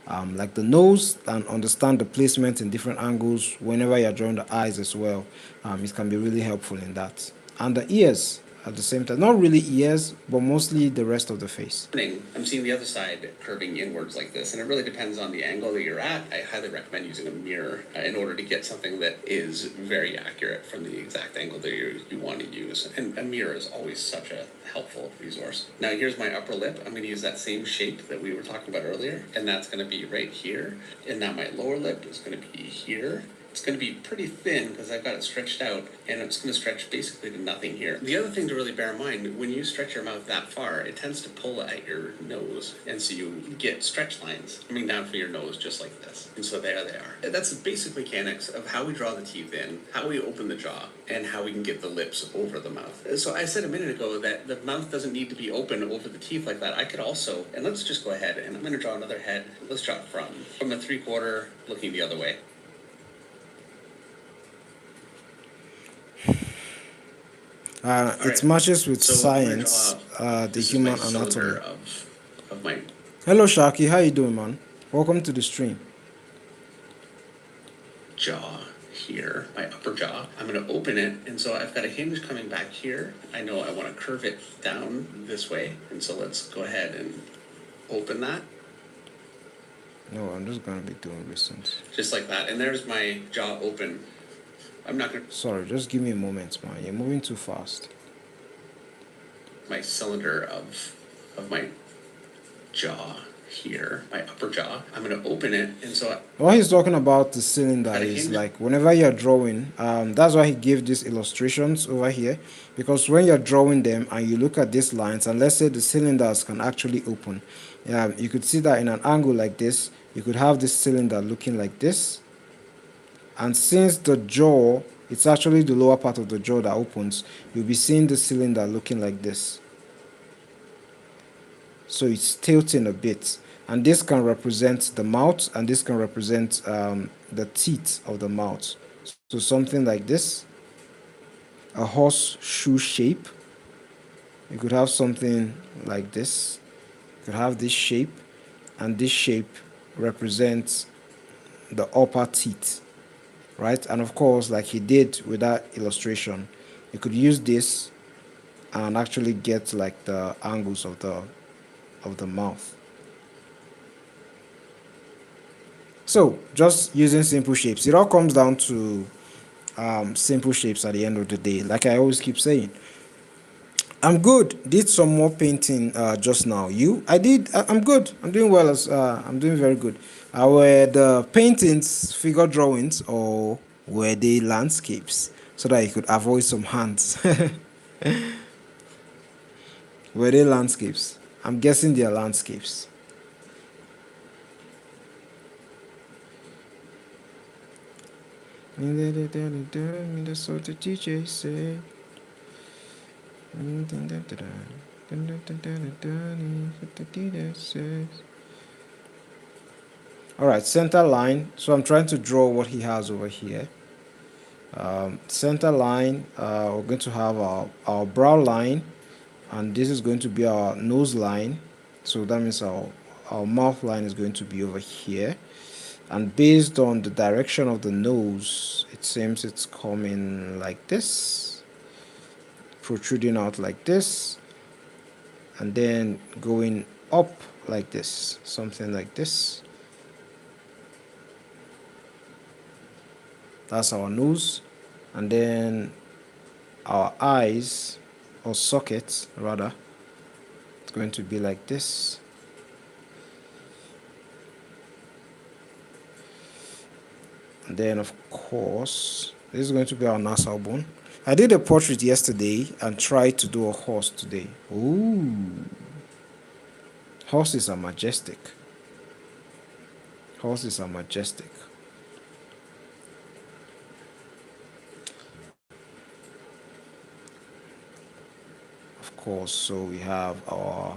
[SPEAKER 1] like the nose, and understand the placement in different angles whenever you're drawing the eyes as well. It can be really helpful in that. And the ears at the same time, not really ears, but mostly the rest of the face.
[SPEAKER 2] I'm seeing the other side curving inwards like this, and it really depends on the angle that you're at. I highly recommend using a mirror in order to get something that is very accurate from the exact angle that you want to use. And a mirror is always such a helpful resource. Now here's my upper lip. I'm going to use that same shape that we were talking about earlier, and that's going to be right here. And now my lower lip is going to be here. It's going to be pretty thin because I've got it stretched out, and it's going to stretch basically to nothing here. The other thing to really bear in mind, when you stretch your mouth that far, it tends to pull at your nose, and so you get stretch lines coming down from your nose just like this. And so there they are. That's the basic mechanics of how we draw the teeth in, how we open the jaw, and how we can get the lips over the mouth. So I said a minute ago that the mouth doesn't need to be open over the teeth like that. I could also, and let's just go ahead, and I'm going to draw another head. Let's draw it from a 3/4 looking the other way.
[SPEAKER 1] It matches with science, the human anatomy.
[SPEAKER 2] Of my
[SPEAKER 1] Hello, Shaki. How you doing, man? Welcome to the stream.
[SPEAKER 2] Jaw here, my upper jaw. I'm going to open it, and so I've got a hinge coming back here. I know I want to curve it down this way, and so let's go ahead and open that.
[SPEAKER 1] No, I'm just going to be doing recent.
[SPEAKER 2] Just like that, and there's my jaw open. I'm not going to...
[SPEAKER 1] Sorry, just give me a moment, man. You're moving too fast.
[SPEAKER 2] My cylinder of my jaw here, my upper jaw. I'm going to open it, and so...
[SPEAKER 1] What he's talking about the cylinder is like whenever you're drawing, that's why he gave these illustrations over here. Because when you're drawing them and you look at these lines, and let's say the cylinders can actually open. You could see that in an angle like this, you could have this cylinder looking like this. And since the jaw, it's actually the lower part of the jaw that opens, you'll be seeing the cylinder looking like this. So it's tilting a bit. And this can represent the mouth, and this can represent the teeth of the mouth. So something like this. a horseshoe shape. You could have something like this. You could have this shape, and this shape represents the upper teeth, right? And of course, like he did with that illustration, you could use this and actually get like the angles of the mouth. So just using simple shapes, it all comes down to simple shapes at the end of the day. Like I always keep saying, I'm good. Did some more painting just now. You? I did. I'm good. I'm doing well. I'm doing very good. Were the paintings figure drawings or were they landscapes so that you could avoid some hands? Were they landscapes? I'm guessing they are landscapes. That's what the DJ said. Alright, center line. So I'm trying to draw what he has over here. Center line, we're going to have our brow line, and this is going to be our nose line. So that means our mouth line is going to be over here. And based on the direction of the nose, it seems it's coming like this, protruding out like this, and then going up like this, something like this. That's our nose. And then our eyes, or sockets rather, it's going to be like this. And then of course, this is going to be our nasal bone. I did a portrait yesterday and tried to do a horse today. Ooh. Horses are majestic. Horses are majestic. Of course, so we have our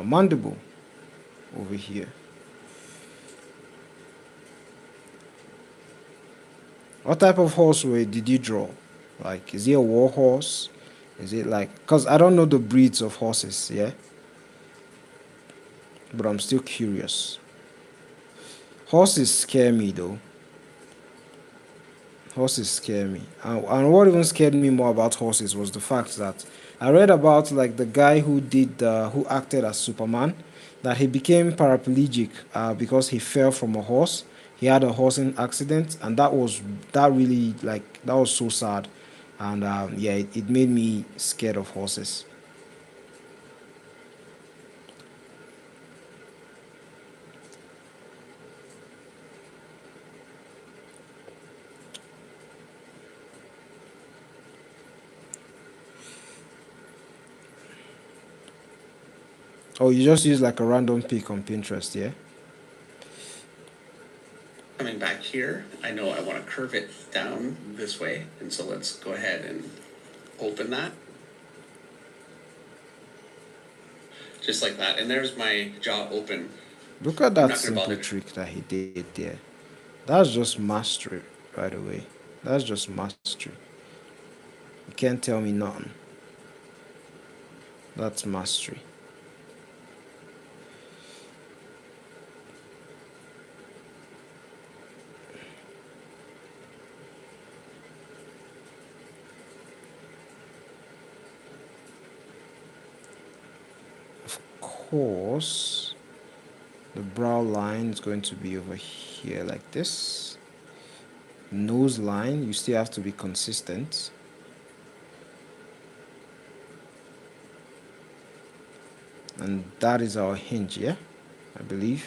[SPEAKER 1] mandible over here. What type of horse did you draw? Like, is it a war horse? Is it like, because I don't know the breeds of horses, yeah? But I'm still curious. Horses scare me though. Horses scare me. And what even scared me more about horses was the fact that I read about like the guy who acted as Superman, that he became paraplegic because he fell from a horse. He had a horsing accident, and that was so sad, and yeah, it made me scared of horses. Oh, you just use like a random pick on Pinterest, yeah?
[SPEAKER 2] Coming back here, I know I want to curve it down this way, and so let's go ahead and open that. Just like that, and there's my jaw open.
[SPEAKER 1] Look at that simple trick that he did there. That's just mastery right away. That's just mastery. You can't tell me nothing. That's mastery. Of course, the brow line is going to be over here like this. Nose line, you still have to be consistent. And that is our hinge, yeah? I believe.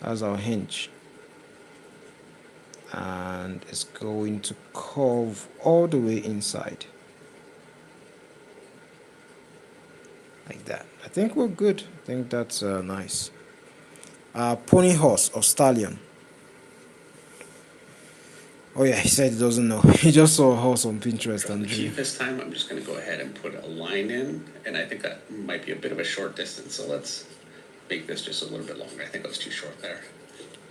[SPEAKER 1] That's our hinge. And it's going to curve all the way inside. Like that. I think we're good. I think that's nice. Pony horse or stallion. Oh yeah, he said he doesn't know. He just saw a horse on Pinterest and drew.
[SPEAKER 2] This time I'm just going to go ahead and put a line in, and I think that might be a bit of a short distance, so let's make this just a little bit longer. I think it was too short there.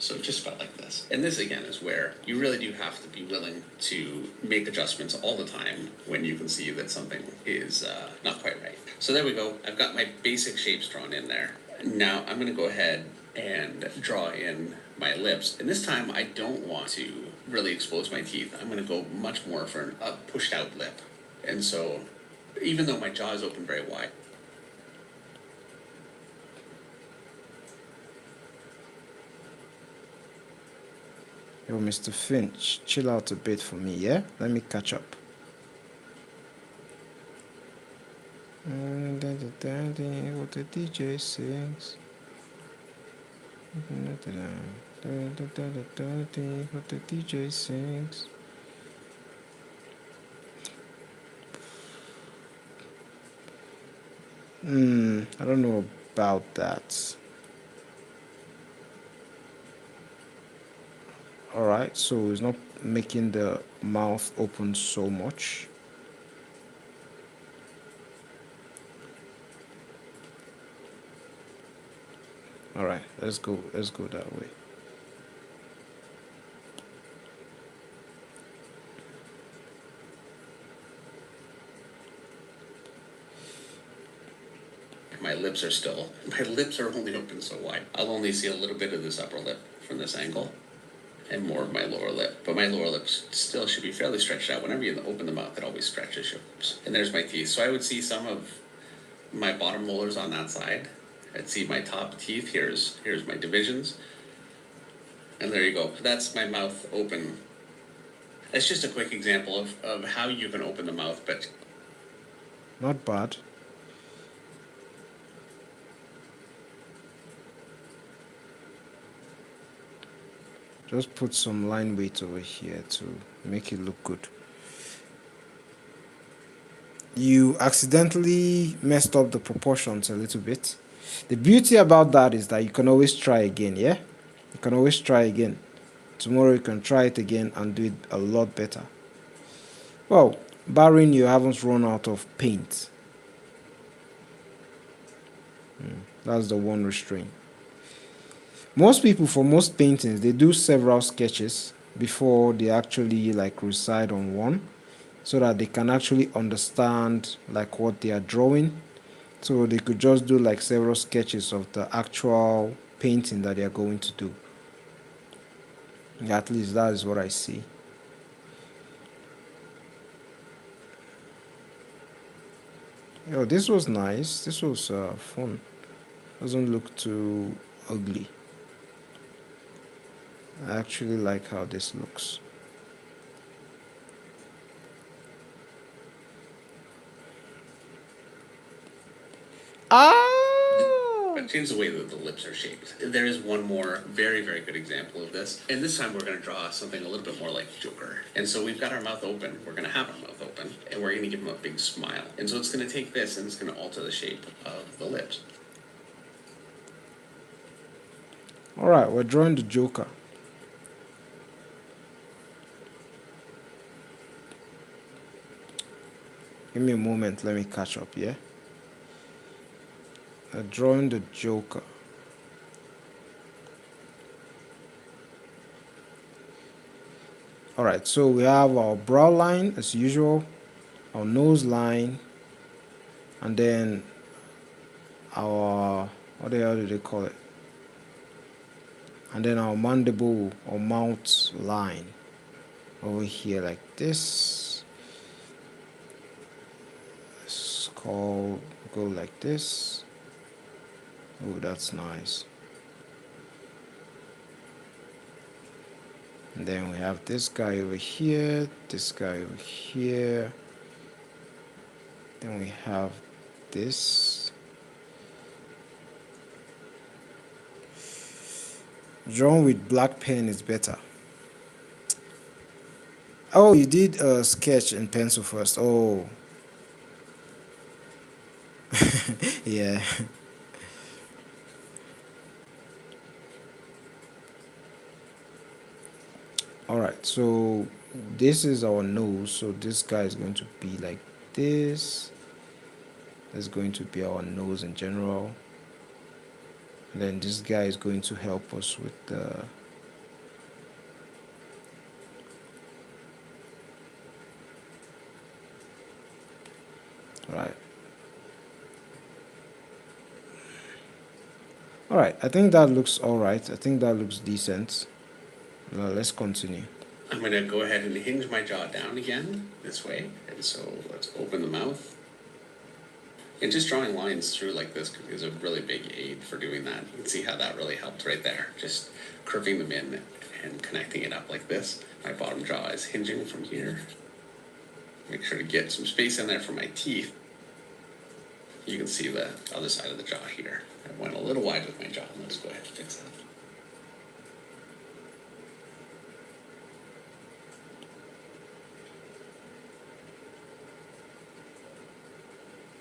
[SPEAKER 2] So it just felt like this. And this again is where you really do have to be willing to make adjustments all the time when you can see that something is not quite right. So there we go. I've got my basic shapes drawn in there. Now I'm going to go ahead and draw in my lips. And this time I don't want to really expose my teeth. I'm going to go much more for a pushed out lip. And so even though my jaw is open very wide,
[SPEAKER 1] Yo, Mr. Finch, chill out a bit for me, yeah? Let me catch up. What the DJ sings. What the DJ sings. I don't know about that. Alright, so it's not making the mouth open so much. Alright, let's go that way.
[SPEAKER 2] my lips are only open so wide. I'll only see a little bit of this upper lip from this angle and more of my lower lip. But my lower lip still should be fairly stretched out. Whenever you open the mouth, it always stretches your lips. And there's my teeth. So I would see some of my bottom molars on that side. I'd see my top teeth. Here's my divisions. And there you go. That's my mouth open. That's just a quick example of how you can open the mouth, but
[SPEAKER 1] not bad. Just put some line weight over here to make it look good. You accidentally messed up the proportions a little bit. The beauty about that is that you can always try again, yeah? You can always try again. Tomorrow you can try it again and do it a lot better. Well, barring you haven't run out of paint. That's the one restraint. Most people, for most paintings, they do several sketches before they actually like reside on one, so that they can actually understand like what they are drawing. So they could just do like several sketches of the actual painting that they are going to do. At least that is what I see. Yo, this was nice. This was fun. Doesn't look too ugly. I actually like how this looks.
[SPEAKER 2] But change the way that the lips are shaped. There is one more very, very good example of this. And this time we're going to draw something a little bit more like Joker. And so we've got our mouth open. We're going to have our mouth open. And we're going to give him a big smile. And so it's going to take this and it's going to alter the shape of the lips.
[SPEAKER 1] Alright, we're drawing the Joker. Give me a moment, let me catch up, yeah? Drawing the Joker. Alright, so we have our brow line as usual, our nose line, and then our, what the hell do they call it? And then our mandible or mouth line over here like this. Let's go like this. Oh, that's nice. And then we have this guy over here, this guy over here. Then we have this. Drawn with black pen is better. Oh, you did a sketch in pencil first. Oh. Yeah. Alright, so this is our nose. So this guy is going to be like this. That's going to be our nose in general. And then this guy is going to help us with the Right. All right. I think that looks all right. I think that looks decent. Now let's continue.
[SPEAKER 2] I'm going to go ahead and hinge my jaw down again this way. And so let's open the mouth. And just drawing lines through like this is a really big aid for doing that. You can see how that really helped right there. Just curving them in and connecting it up like this. My bottom jaw is hinging from here. Make sure to get some space in there for my teeth. You can see the other side of the jaw here. I went a little wide with my jaw. Let's go ahead and fix that.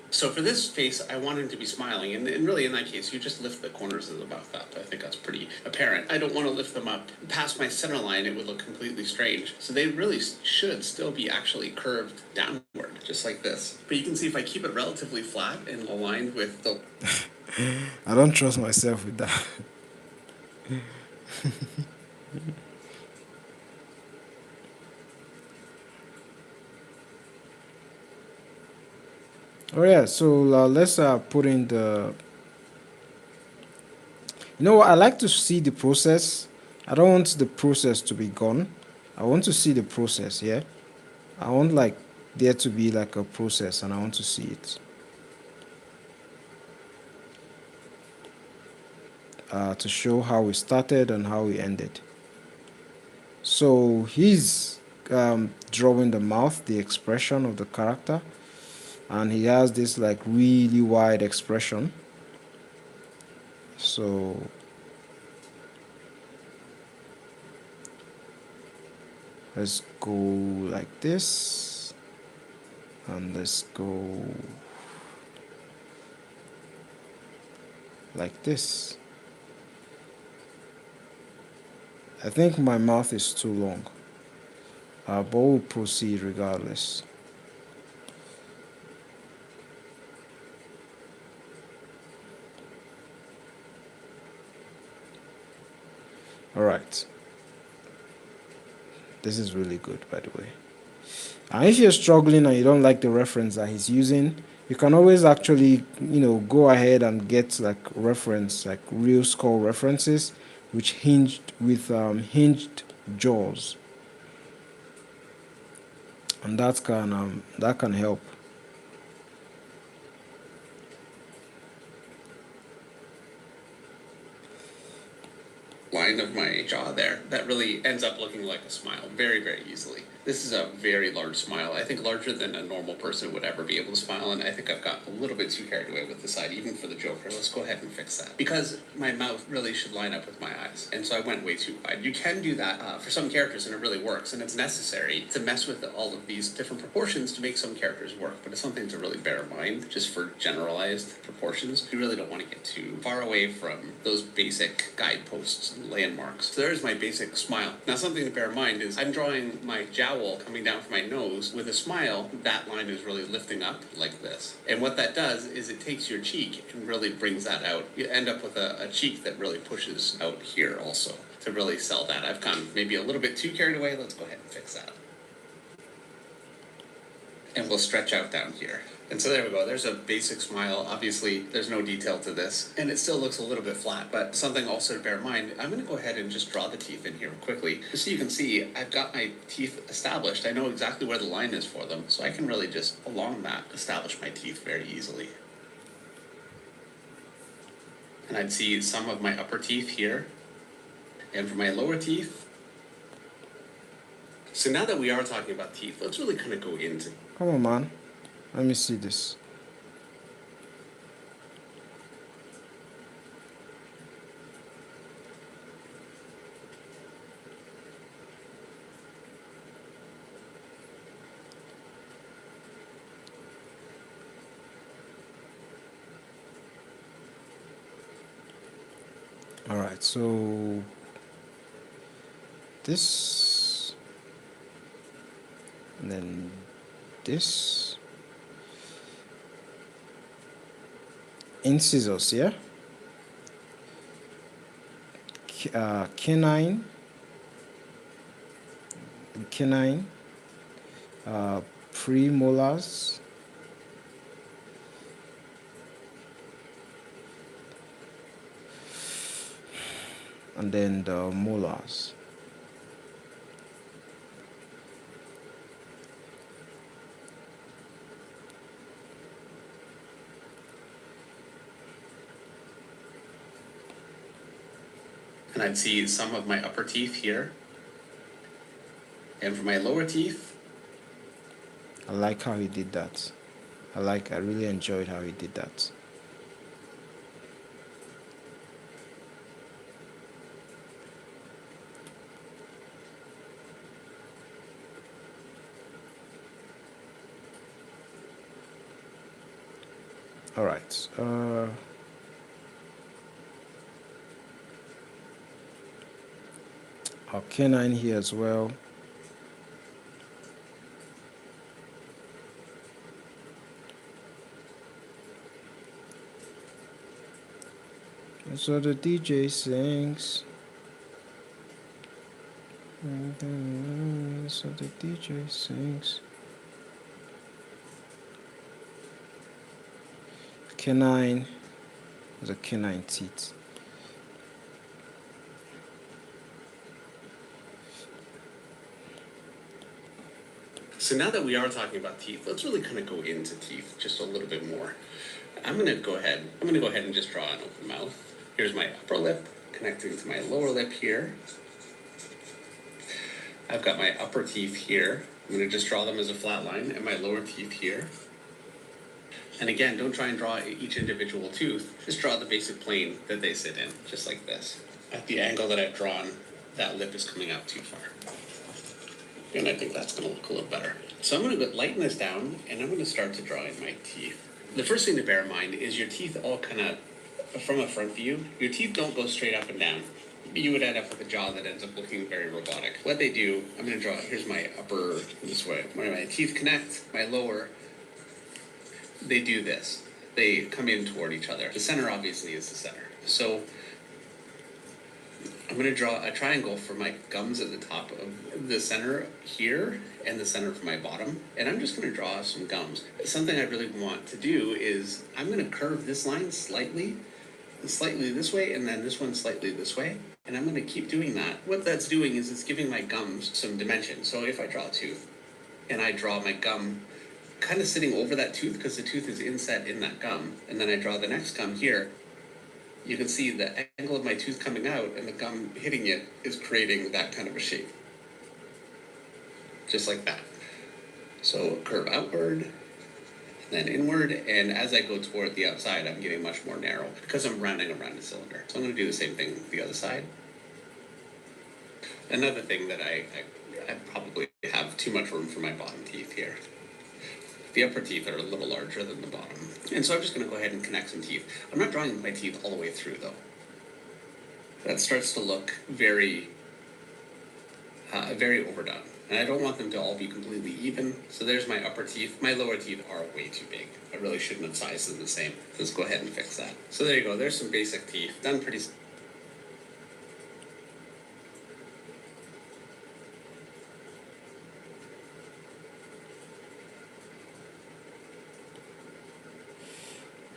[SPEAKER 2] So for this face, I want him to be smiling, and really in that case, you just lift the corners of the mouth up. I think that's pretty apparent. I don't want to lift them up past my center line. It would look completely strange. So they really should still be actually curved downward, just like this. But you can see if I keep it relatively flat and aligned with the...
[SPEAKER 1] I don't trust myself with that. Oh yeah, so let's put in the. You know what? I like to see the process. I don't want the process to be gone. I want to see the process. Yeah, I want like there to be like a process, and I want to see it. To show how we started and how we ended. So he's drawing the mouth, the expression of the character, and he has this like really wide expression. So let's go like this, and let's go like this. I think my mouth is too long, but we'll proceed regardless. All right. This is really good, by the way. And if you're struggling and you don't like the reference that he's using, you can always actually, go ahead and get like reference, like real skull references, which hinged with hinged jaws, and that can help.
[SPEAKER 2] line of my jaw there, that really ends up looking like a smile very, very easily. This is a very large smile. I think larger than a normal person would ever be able to smile, and I think I've got a little bit too carried away with the side, even for the Joker. Let's go ahead and fix that. Because my mouth really should line up with my eyes, and so I went way too wide. You can do that for some characters, and it really works, and it's necessary to mess with all of these different proportions to make some characters work, but it's something to really bear in mind, just for generalized proportions. You really don't want to get too far away from those basic guideposts and landmarks. So there's my basic smile. Now something to bear in mind is I'm drawing my jowl coming down from my nose. With a smile, that line is really lifting up like this. And what that does is it takes your cheek and really brings that out. You end up with a cheek that really pushes out here also to really sell that. I've gone maybe a little bit too carried away. Let's go ahead and fix that. And we'll stretch out down here. And so there we go. There's a basic smile. Obviously, there's no detail to this, and it still looks a little bit flat, but something also to bear in mind, I'm going to go ahead and just draw the teeth in here quickly. Just so you can see, I've got my teeth established. I know exactly where the line is for them, so I can really just, along that, establish my teeth very easily. And I'd see some of my upper teeth here. And for my lower teeth, so now that we are talking about teeth, let's really kind of go into...
[SPEAKER 1] Come on, man. Let me see this. All right, so this, and then this. Incisors, yeah. Canine, premolars, and then the molars.
[SPEAKER 2] And I'd see some of my upper teeth here. And for my lower teeth,
[SPEAKER 1] I like how he did that. I really enjoyed how he did that. All right. Our canine here as well. So the DJ sings. So the DJ sings. Canine. The canine teeth.
[SPEAKER 2] so now that we are talking about teeth, let's really kind of go into teeth just a little bit more. I'm gonna go ahead and just draw an open mouth. Here's my upper lip connecting to my lower lip here. I've got my upper teeth here. I'm gonna just draw them as a flat line, and my lower teeth here. And again, don't try and draw each individual tooth. Just draw the basic plane that they sit in, just like this. At the angle that I've drawn, that lip is coming out too far. And I think that's gonna look a little better. So I'm gonna lighten this down, and I'm gonna start to draw in my teeth. The first thing to bear in mind is your teeth all kind of, from a front view, your teeth don't go straight up and down. You would end up with a jaw that ends up looking very robotic. What they do, I'm gonna draw, here's my upper, this way. When my teeth connect, my lower, they do this. They come in toward each other. The center obviously is the center. So I'm going to draw a triangle for my gums at the top of the center here and the center for my bottom. And I'm just going to draw some gums. Something I really want to do is I'm going to curve this line slightly this way, and then this one slightly this way. And I'm going to keep doing that. What that's doing is it's giving my gums some dimension. So if I draw a tooth and I draw my gum kind of sitting over that tooth because the tooth is inset in that gum, and then I draw the next gum here, you can see the angle of my tooth coming out and the gum hitting it is creating that kind of a shape. Just like that. So curve outward, then inward, and as I go toward the outside, I'm getting much more narrow because I'm rounding around a cylinder. So I'm going to do the same thing the other side. Another thing that I probably have too much room for my bottom teeth here. The upper teeth are a little larger than the bottom. And so I'm just going to go ahead and connect some teeth. I'm not drawing my teeth all the way through, though. That starts to look very overdone. And I don't want them to all be completely even. So there's my upper teeth. My lower teeth are way too big. I really shouldn't have sized them the same. Let's go ahead and fix that. So there you go. There's some basic teeth. Done pretty...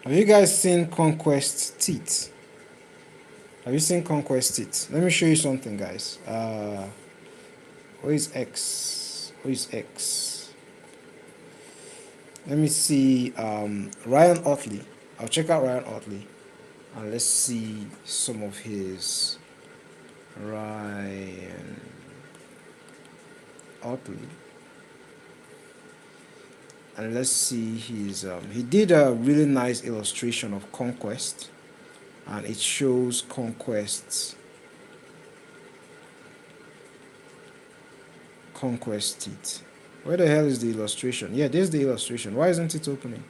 [SPEAKER 1] Have you guys seen Conquest teeth? Have you seen Conquest teeth? Let me show you something, guys. Where is X? Where is X? Let me see. Ryan Otley. I'll check out Ryan Otley, and let's see some of his Ryan Otley. And let's see his he did a really nice illustration of Conquest, and it shows Conquest teeth. Where the hell is the illustration? Yeah, there's the illustration. Why isn't it opening?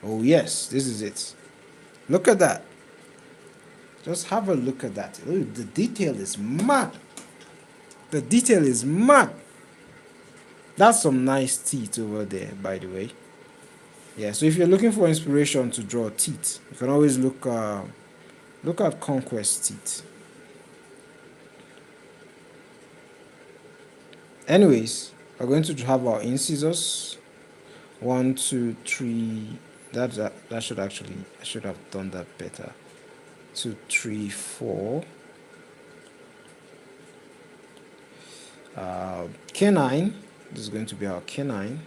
[SPEAKER 1] Oh yes, this is it. Look at that. Just have a look at that. Ooh, the detail is mad. The detail is mad. That's some nice teeth over there, by the way. Yeah, so if you're looking for inspiration to draw teeth, you can always look at Conquest teeth. Anyways, we're going to have our incisors. 1, 2, 3. That should actually, I should have done that better. 2, 3, 4. canine. This is going to be our canine.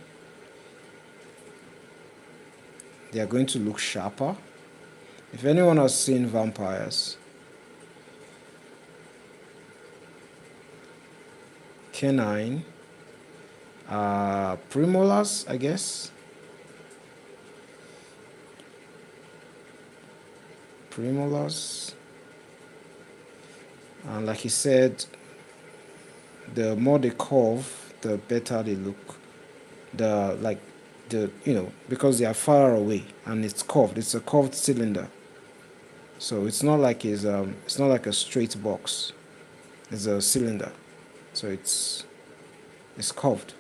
[SPEAKER 1] They are going to look sharper. If anyone has seen vampires, canine, premolars, I guess. Premolars. And like he said, the more they curve, the better they look. Because they are far away and it's curved. It's a curved cylinder, so it's not like it's not like a straight box. It's a cylinder, so it's curved.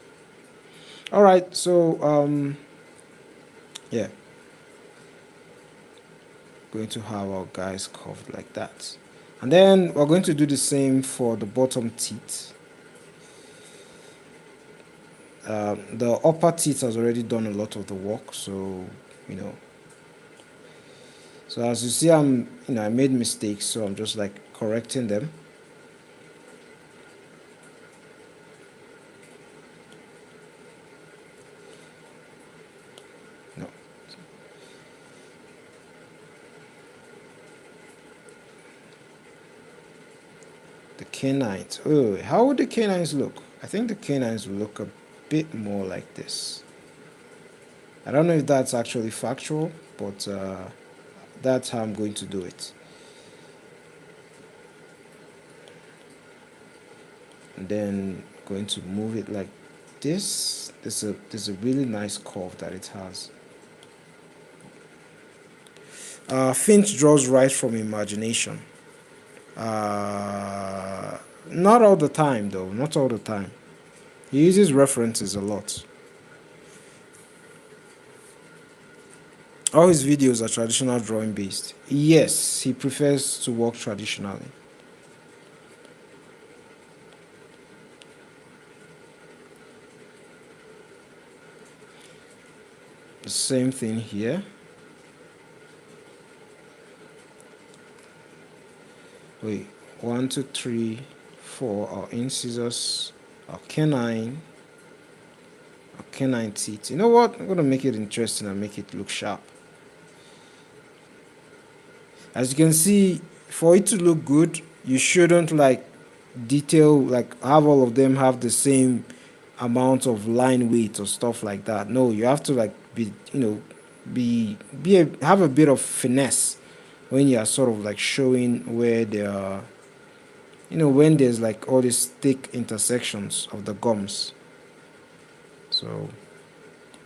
[SPEAKER 1] All right, so yeah, going to have our guys curved like that, and then we're going to do the same for the bottom teeth. The upper teeth has already done a lot of the work, so so as you see, I made mistakes, so I'm just like correcting them. No. The canines. Oh, how would the canines look? I think the canines will look a bit more like this. I don't know if that's actually factual, but that's how I'm going to do it. And then going to move it like this. There's a really nice curve that it has. Finch draws right from imagination. Not all the time, though. Not all the time. He uses references a lot. All his videos are traditional drawing based. Yes, he prefers to work traditionally. The same thing here. Wait, 1, 2, 3, 4 our incisors, our canine teeth. You know what? I'm gonna make it interesting and make it look sharp. As you can see, for it to look good, you shouldn't like have all of them have the same amount of line weight or stuff like that. No, you have to like have a bit of finesse when you are sort of like showing where they are, when there's like all these thick intersections of the gums. So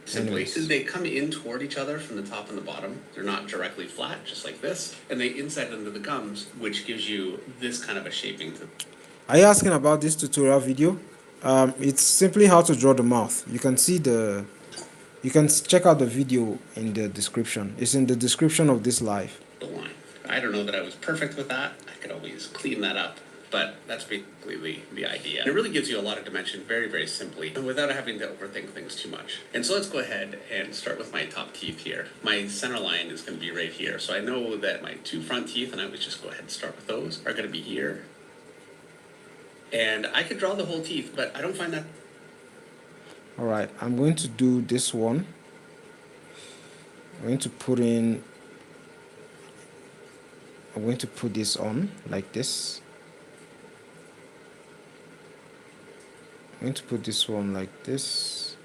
[SPEAKER 2] Simply,
[SPEAKER 1] anyways.
[SPEAKER 2] they come in toward each other from the top and the bottom. They're not directly flat, just like this. And they inset into the gums, which gives you this kind of a shaping to.
[SPEAKER 1] Are you asking about this tutorial video? It's simply how to draw the mouth. You can check out the video in the description. It's in the description of this live.
[SPEAKER 2] The line. I don't know that I was perfect with that. I could always clean that up. But that's basically the idea. And it really gives you a lot of dimension very, very simply and without having to overthink things too much. And so let's go ahead and start with my top teeth here. My center line is going to be right here. So I know that my two front teeth, and I would just go ahead and start with those, are going to be here. And I could draw the whole teeth, but I don't find that.
[SPEAKER 1] All right, I'm going to do this one. I'm going to put this on like this. I'm going to put this one like this.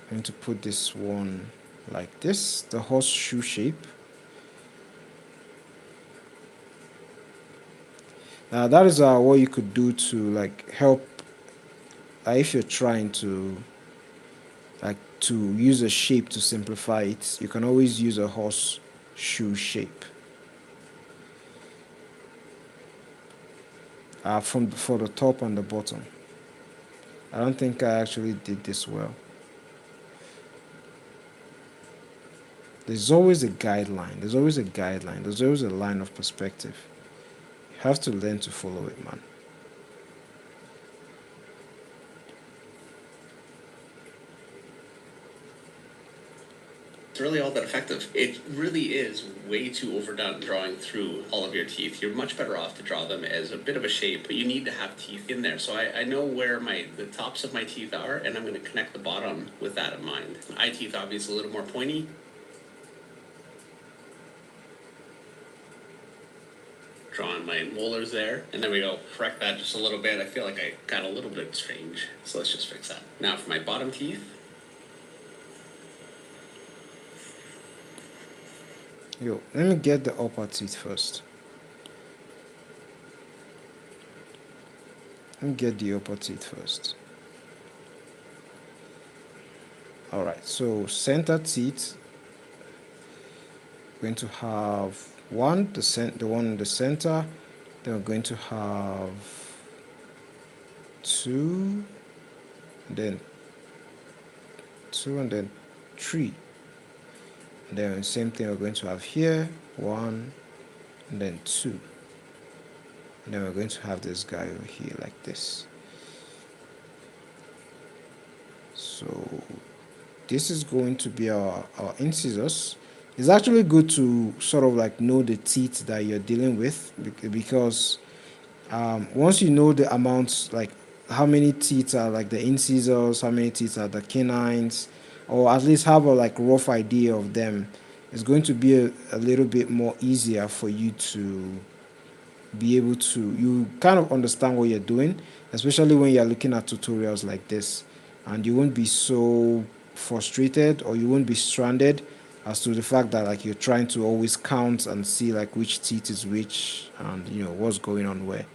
[SPEAKER 1] I'm going to put this one like this, the horseshoe shape. Now that is what you could do to like help if you're trying to use a shape to simplify it. You can always use a horseshoe shape. For the top and the bottom. I don't think I actually did this well. There's always a guideline. There's always a guideline. There's always a line of perspective. You have to learn to follow it, man.
[SPEAKER 2] really all that effective. It really is way too overdone drawing through all of your teeth. You're much better off to draw them as a bit of a shape, but you need to have teeth in there. So I know where the tops of my teeth are, and I'm going to connect the bottom with that in mind. Eye teeth obviously a little more pointy. Drawing my molars there, and there we go. Correct that just a little bit. I feel like I got a little bit strange, so let's just fix that. Now for my bottom teeth.
[SPEAKER 1] Yo, let me get the upper teeth first. Let me get the upper teeth first. Alright, so center teeth, going to have the one in the center, then we're going to have 2, and then 2, and then 3. And then same thing we're going to have here, 1, and then 2. And then we're going to have this guy over here like this. So this is going to be our incisors. It's actually good to sort of like know the teeth that you're dealing with, because once you know the amounts, like how many teeth are like the incisors, how many teeth are the canines, or at least have a like rough idea of them, it's going to be a little bit more easier for you to be able to, you kind of understand what you're doing, especially when you're looking at tutorials like this, and you won't be so frustrated, or you won't be stranded as to the fact that like you're trying to always count and see like which teeth is which, and you know what's going on where.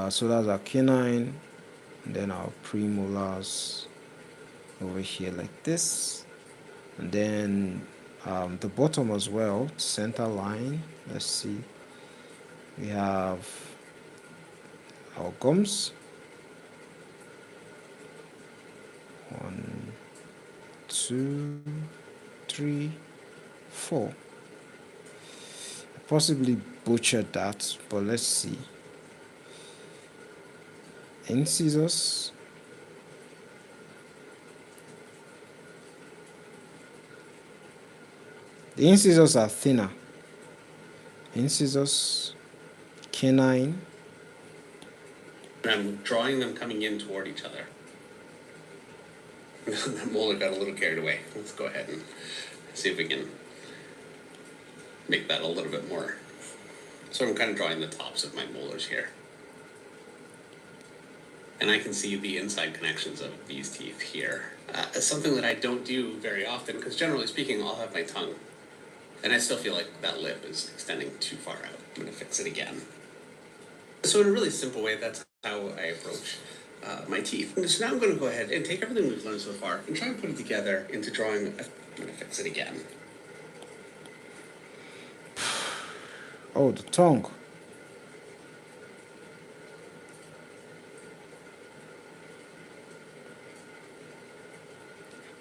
[SPEAKER 1] So that's our canine, and then our premolars over here like this, and then the bottom as well, center line. Let's see, we have our gums, 1, 2, 3, 4. I possibly butchered that, but let's see. Incisors, the incisors are thinner. Incisors, canine.
[SPEAKER 2] I'm drawing them coming in toward each other. That molar got a little carried away. Let's go ahead and see if we can make that a little bit more. So I'm kind of drawing the tops of my molars here. And I can see the inside connections of these teeth here. Something that I don't do very often, because generally speaking, I'll have my tongue. And I still feel like that lip is extending too far out. I'm going to fix it again. So in a really simple way, that's how I approach my teeth. So now I'm going to go ahead and take everything we've learned so far and try and put it together into drawing. I'm going to fix it again.
[SPEAKER 1] Oh, the tongue.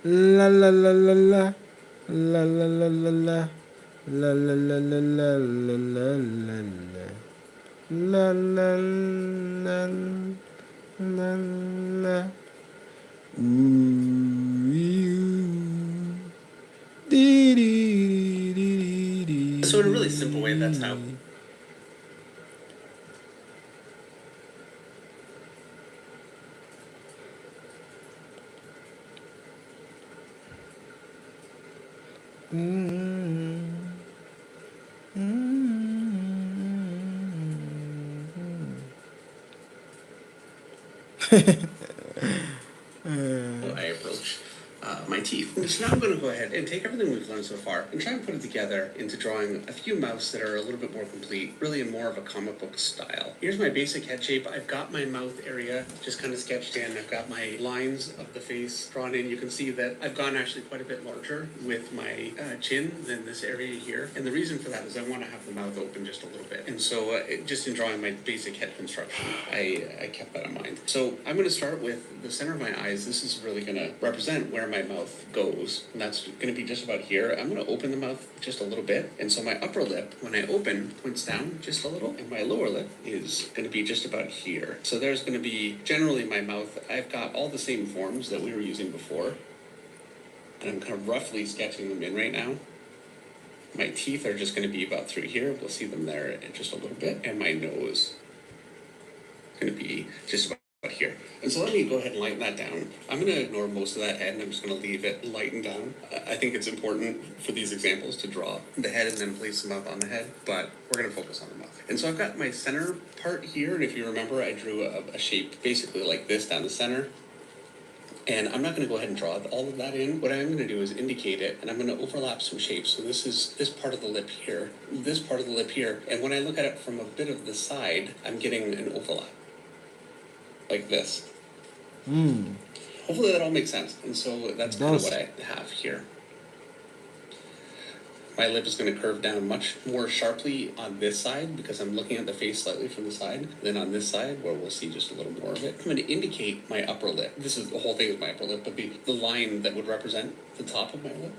[SPEAKER 1] La la la la la la la la la la la la la la la la la la la la.
[SPEAKER 2] So in a really simple way, that's how. I approach my teeth. So now I'm going to go ahead and take everything we've learned so far and try and put it together into drawing a few mouths that are a little bit more complete, really in more of a comic book style. Here's my basic head shape. I've got my mouth area just kind of sketched in. I've got my lines of the face drawn in. You can see that I've gone actually quite a bit larger with my chin than this area here. And the reason for that is I want to have the mouth open just a little bit. And so just in drawing my basic head construction, I kept that in mind. So I'm going to start with the center of my eyes. This is really going to represent where my mouth goes, and that's going to be just about here. I'm going to open the mouth just a little bit, and so my upper lip, when I open, points down just a little, and my lower lip is going to be just about here. So there's going to be generally my mouth. I've got all the same forms that we were using before. And I'm kind of roughly sketching them in right now. My teeth are just going to be about through here. We'll see them there in just a little bit. And my nose is going to be just about here. And so let me go ahead and lighten that down. I'm going to ignore most of that head and I'm just going to leave it lightened down. I think it's important for these examples to draw the head and then place the mouth on the head, but we're going to focus on the mouth. And so I've got my center part here, and if you remember, I drew a shape basically like this down the center. And I'm not going to go ahead and draw all of that in. What I'm going to do is indicate it, and I'm going to overlap some shapes. So this is this part of the lip here, this part of the lip here. And when I look at it from a bit of the side, I'm getting an overlap, like this. Hopefully that all makes sense. And so that's kind of what I have here. My lip is going to curve down much more sharply on this side because I'm looking at the face slightly from the side than on this side where we'll see just a little more of it. I'm going to indicate my upper lip. This is the whole thing with my upper lip, but the line that would represent the top of my lip.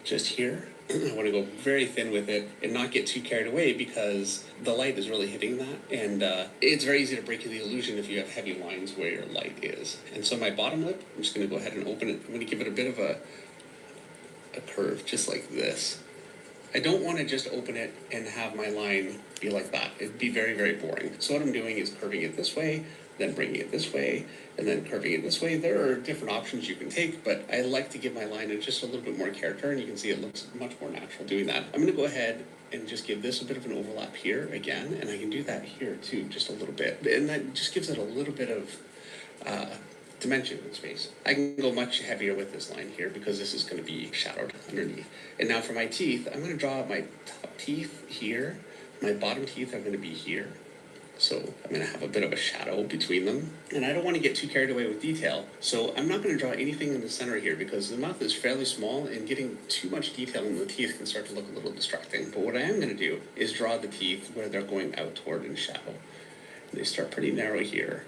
[SPEAKER 2] Just here. I want to go very thin with it and not get too carried away because the light is really hitting that. And it's very easy to break the illusion if you have heavy lines where your light is. And so my bottom lip, I'm just going to go ahead and open it. I'm going to give it a bit of a curve just like this. I don't want to just open it and have my line be like that. It'd be very, very boring. So what I'm doing is curving it this way, then bringing it this way, and then curving it this way. There are different options you can take, but I like to give my line just a little bit more character, and you can see it looks much more natural doing that. I'm going to go ahead and just give this a bit of an overlap here again, and I can do that here too, just a little bit. And that just gives it a little bit of dimension in space. I can go much heavier with this line here because this is going to be shadowed underneath. And now for my teeth, I'm going to draw my top teeth here. My bottom teeth are going to be here. So I'm going to have a bit of a shadow between them. And I don't want to get too carried away with detail. So I'm not going to draw anything in the center here because the mouth is fairly small and getting too much detail in the teeth can start to look a little distracting. But what I am going to do is draw the teeth where they're going out toward in shadow. And they start pretty narrow here.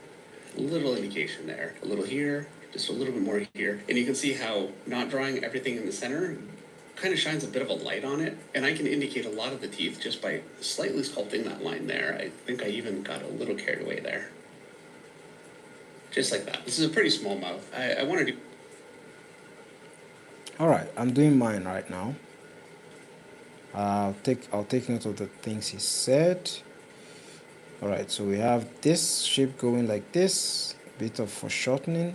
[SPEAKER 2] A little indication there, a little here, just a little bit more here. And you can see how not drawing everything in the center kind of shines a bit of a light on it. And I can indicate a lot of the teeth just by slightly sculpting that line there. I think I even got a little carried away there. Just like that. This is a pretty small mouth. I want to do...
[SPEAKER 1] All right, I'm doing mine right now. I'll take note of the things he said. All right, so we have this shape going like this, a bit of foreshortening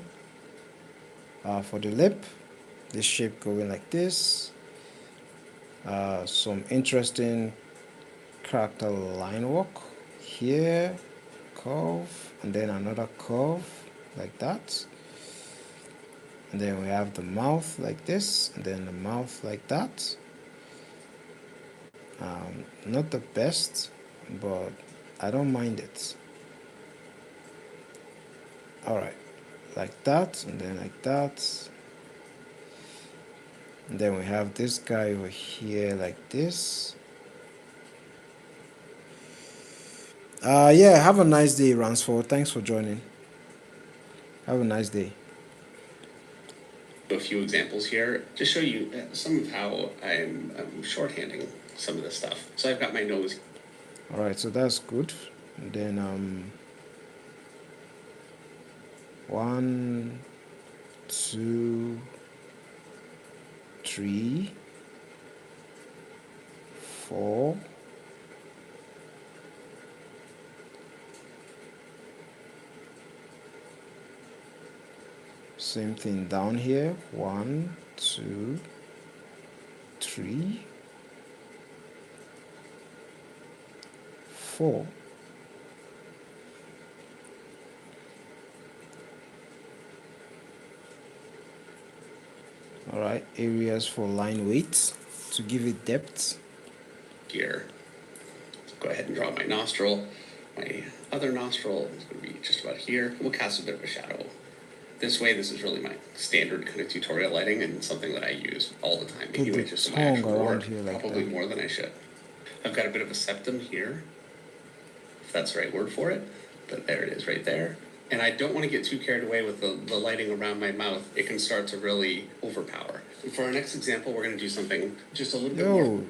[SPEAKER 1] for the lip, this shape going like this, some interesting character line work here, curve, and then another curve like that. And then we have the mouth like this, and then the mouth like that. Not the best, but I don't mind it. Alright, like that, and then like that. And then we have this guy over here like this. Yeah, have a nice day, Ransford. Thanks for joining. Have a nice day.
[SPEAKER 2] A few examples here to show you some of how I'm shorthanding some of this stuff. So I've got my nose.
[SPEAKER 1] Alright, so that's good. And then 1, 2, 3, 4, 'Same thing down here. 1, 2, 3, 4. Alright, areas for line weights to give it depth.
[SPEAKER 2] Here. Go ahead and draw my nostril. My other nostril is going to be just about here. We'll cast a bit of a shadow. This way, this is really my standard kind of tutorial lighting and something that I use all the time. Anyway, just in my actual work, probably more than I should. I've got a bit of a septum here, if that's the right word for it, but there it is right there. And I don't want to get too carried away with the lighting around my mouth. It can start to really overpower. And for our next example, we're going to do something just a little bit more.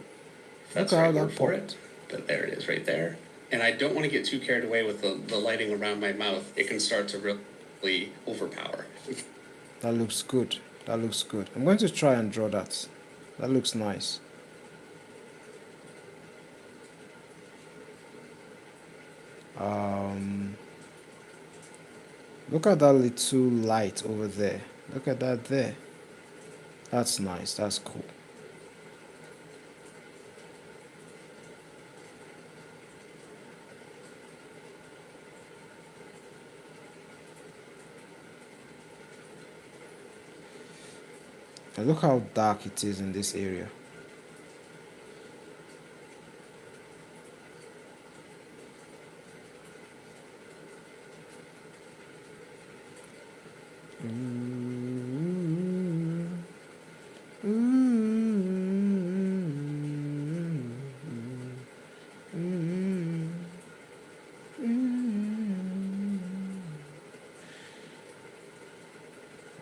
[SPEAKER 2] If that's the right word for it, but there it is right there. And I don't want to get too carried away with the lighting around my mouth. It can start to really overpower.
[SPEAKER 1] That looks good. That looks good. I'm going to try and draw that. That looks nice. Look at that little light over there. Look at that there. That's nice. That's cool. And look how dark it is in this area.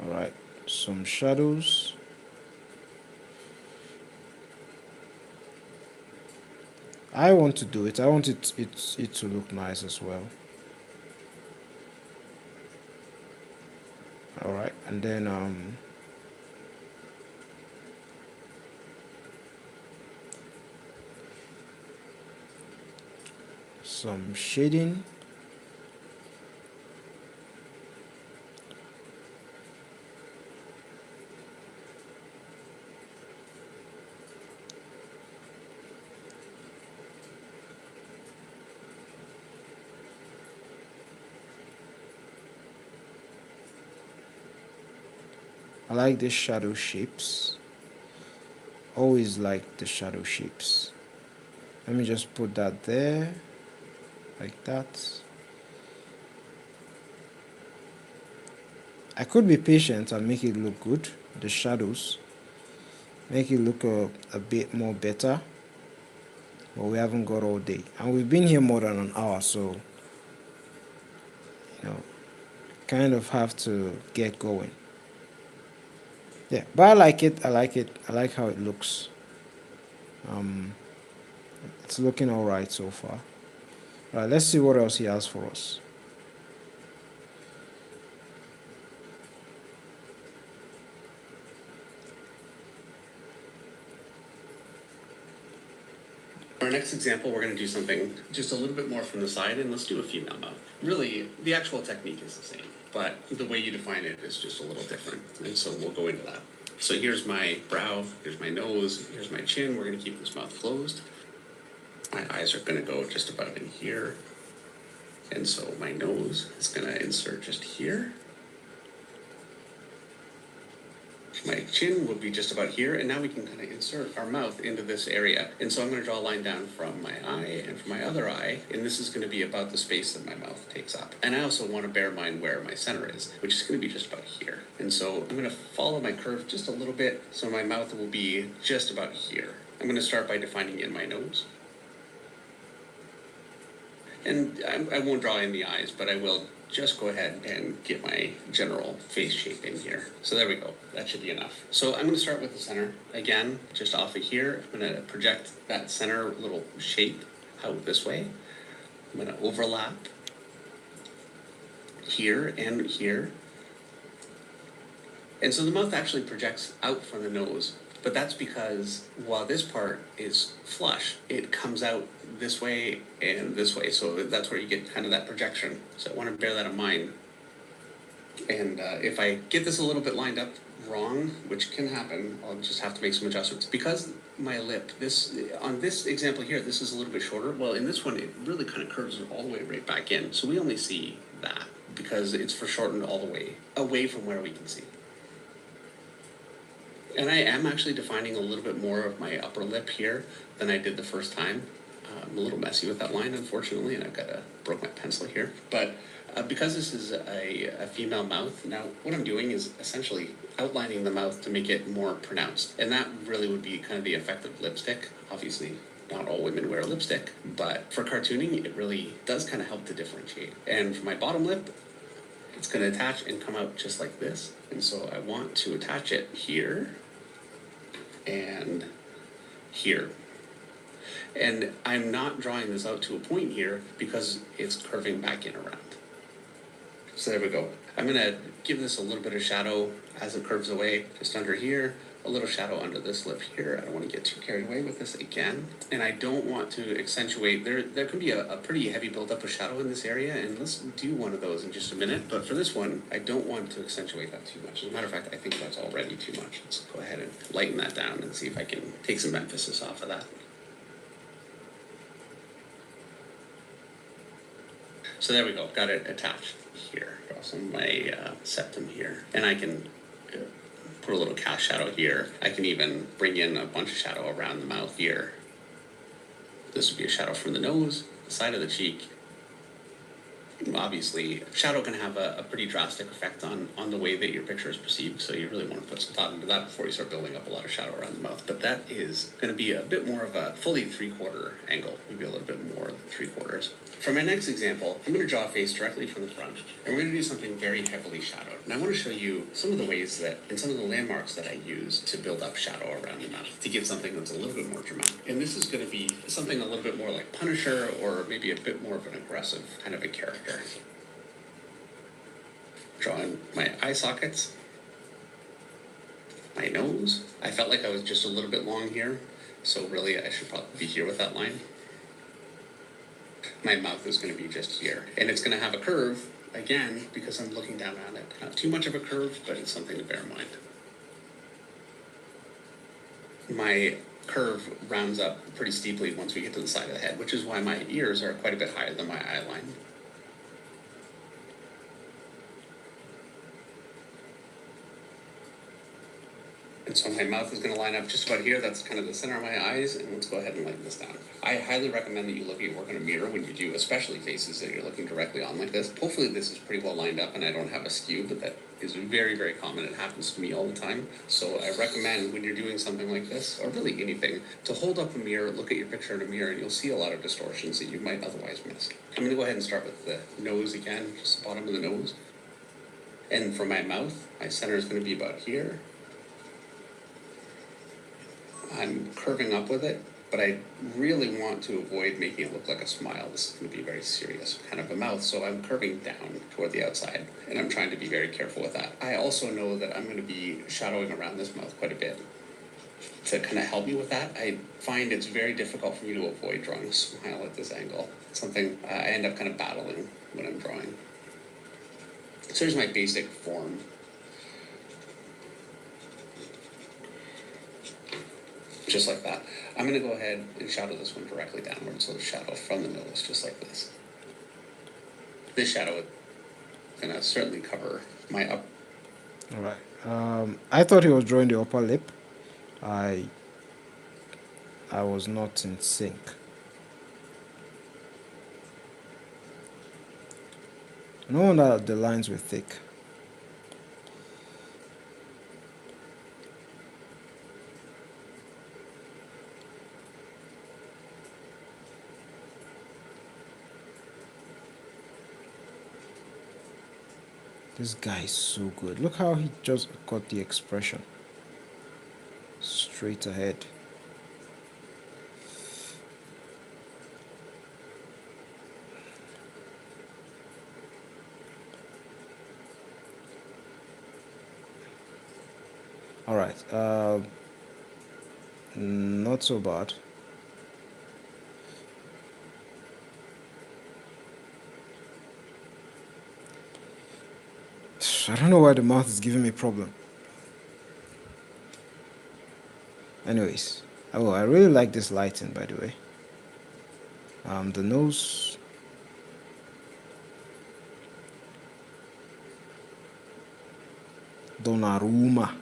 [SPEAKER 1] All right, some shadows. I want to do it. I want it to look nice as well. All right, and then some shading. I like the shadow shapes. Always like the shadow shapes. Let me just put that there, like that. I could be patient and make it look good, the shadows. Make it look a bit more better. But we haven't got all day. And we've been here more than an hour, so, you know, kind of have to get going. Yeah, but I like it. I like it. I like how it looks. It's looking all right so far. All right, let's see what else he has for us.
[SPEAKER 2] For our next example, we're going to do something just a little bit more from the side, and let's do a female mouth. Really, the actual technique is the same, but the way you define it is just a little different, and so we'll go into that. So here's my brow, here's my nose, here's my chin. We're going to keep this mouth closed. My eyes are going to go just about in here, and so my nose is going to insert just here. My chin will be just about here, and now we can kind of insert our mouth into this area. And so I'm going to draw a line down from my eye and from my other eye, and this is going to be about the space that my mouth takes up. And I also want to bear in mind where my center is, which is going to be just about here. And so I'm going to follow my curve just a little bit, so my mouth will be just about here. I'm going to start by defining in my nose. And I won't draw in the eyes, but I will just go ahead and get my general face shape in here. So there we go. That should be enough. So I'm going to start with the center. Again, just off of here, I'm going to project that center little shape out this way. I'm going to overlap here and here. And so the mouth actually projects out from the nose, but that's because while this part is flush, it comes out this way and this way. So that's where you get kind of that projection. So I want to bear that in mind. And if I get this a little bit lined up wrong, which can happen, I'll just have to make some adjustments. Because my lip, on this example here, this is a little bit shorter. Well, in this one, it really kind of curves all the way right back in. So we only see that because it's foreshortened all the way away from where we can see. And I am actually defining a little bit more of my upper lip here than I did the first time. I'm a little messy with that line, unfortunately, and I've got to broke my pencil here. But because this is a female mouth, now what I'm doing is essentially outlining the mouth to make it more pronounced. And that really would be kind of the effect of lipstick. Obviously, not all women wear lipstick, but for cartooning, it really does kind of help to differentiate. And for my bottom lip, it's going to attach and come out just like this. And so I want to attach it here and here. And I'm not drawing this out to a point here because it's curving back in around. So there we go. I'm gonna give this a little bit of shadow as it curves away, just under here, a little shadow under this lip here. I don't want to get too carried away with this again. And I don't want to accentuate, there can be a pretty heavy buildup of shadow in this area, and let's do one of those in just a minute. But for this one, I don't want to accentuate that too much. As a matter of fact, I think that's already too much. Let's go ahead and lighten that down and see if I can take some emphasis off of that. So there we go, got it attached here. Draw some of my septum here. And I can put a little cast shadow here. I can even bring in a bunch of shadow around the mouth here. This would be a shadow from the nose, the side of the cheek. Obviously, shadow can have a pretty drastic effect on the way that your picture is perceived, so you really want to put some thought into that before you start building up a lot of shadow around the mouth. But that is going to be a bit more of a fully 3/4 angle, maybe a little bit more than 3/4. For my next example, I'm going to draw a face directly from the front, and we're going to do something very heavily shadowed. And I want to show you some of the ways that, and some of the landmarks that I use to build up shadow around the mouth, to give something that's a little bit more dramatic. And this is going to be something a little bit more like Punisher, or maybe a bit more of an aggressive kind of a character. Drawing my eye sockets, my nose. I felt like I was just a little bit long here, so really I should probably be here with that line. My mouth is going to be just here, and it's going to have a curve again because I'm looking down on it. Not too much of a curve, but it's something to bear in mind. My curve rounds up pretty steeply once we get to the side of the head, which is why my ears are quite a bit higher than my eye line. And so my mouth is going to line up just about here. That's kind of the center of my eyes. And let's go ahead and lighten this down. I highly recommend that you look at your work in a mirror when you do, especially faces that you're looking directly on like this. Hopefully this is pretty well lined up and I don't have a skew, but that is very, very common. It happens to me all the time. So I recommend when you're doing something like this, or really anything, to hold up a mirror, look at your picture in a mirror, and you'll see a lot of distortions that you might otherwise miss. I'm going to go ahead and start with the nose again, just the bottom of the nose. And for my mouth, my center is going to be about here. I'm curving up with it, but I really want to avoid making it look like a smile. This is going to be a very serious kind of a mouth, so I'm curving down toward the outside, and I'm trying to be very careful with that. I also know that I'm going to be shadowing around this mouth quite a bit. To kind of help me with that, I find it's very difficult for me to avoid drawing a smile at this angle. It's something I end up kind of battling when I'm drawing. So here's my basic form. Just like that. I'm going to go ahead and shadow this one directly downward, so the shadow from the nose, just like this. This shadow is going to certainly cover my up.
[SPEAKER 1] All right. I thought he was drawing the upper lip. I was not in sync. No wonder the lines were thick. This guy is so good. Look how he just got the expression straight ahead. All right. Not so bad. I don't know why the mouth is giving me problem. Anyways, oh, I really like this lighting, by the way. The nose. Donnarumma.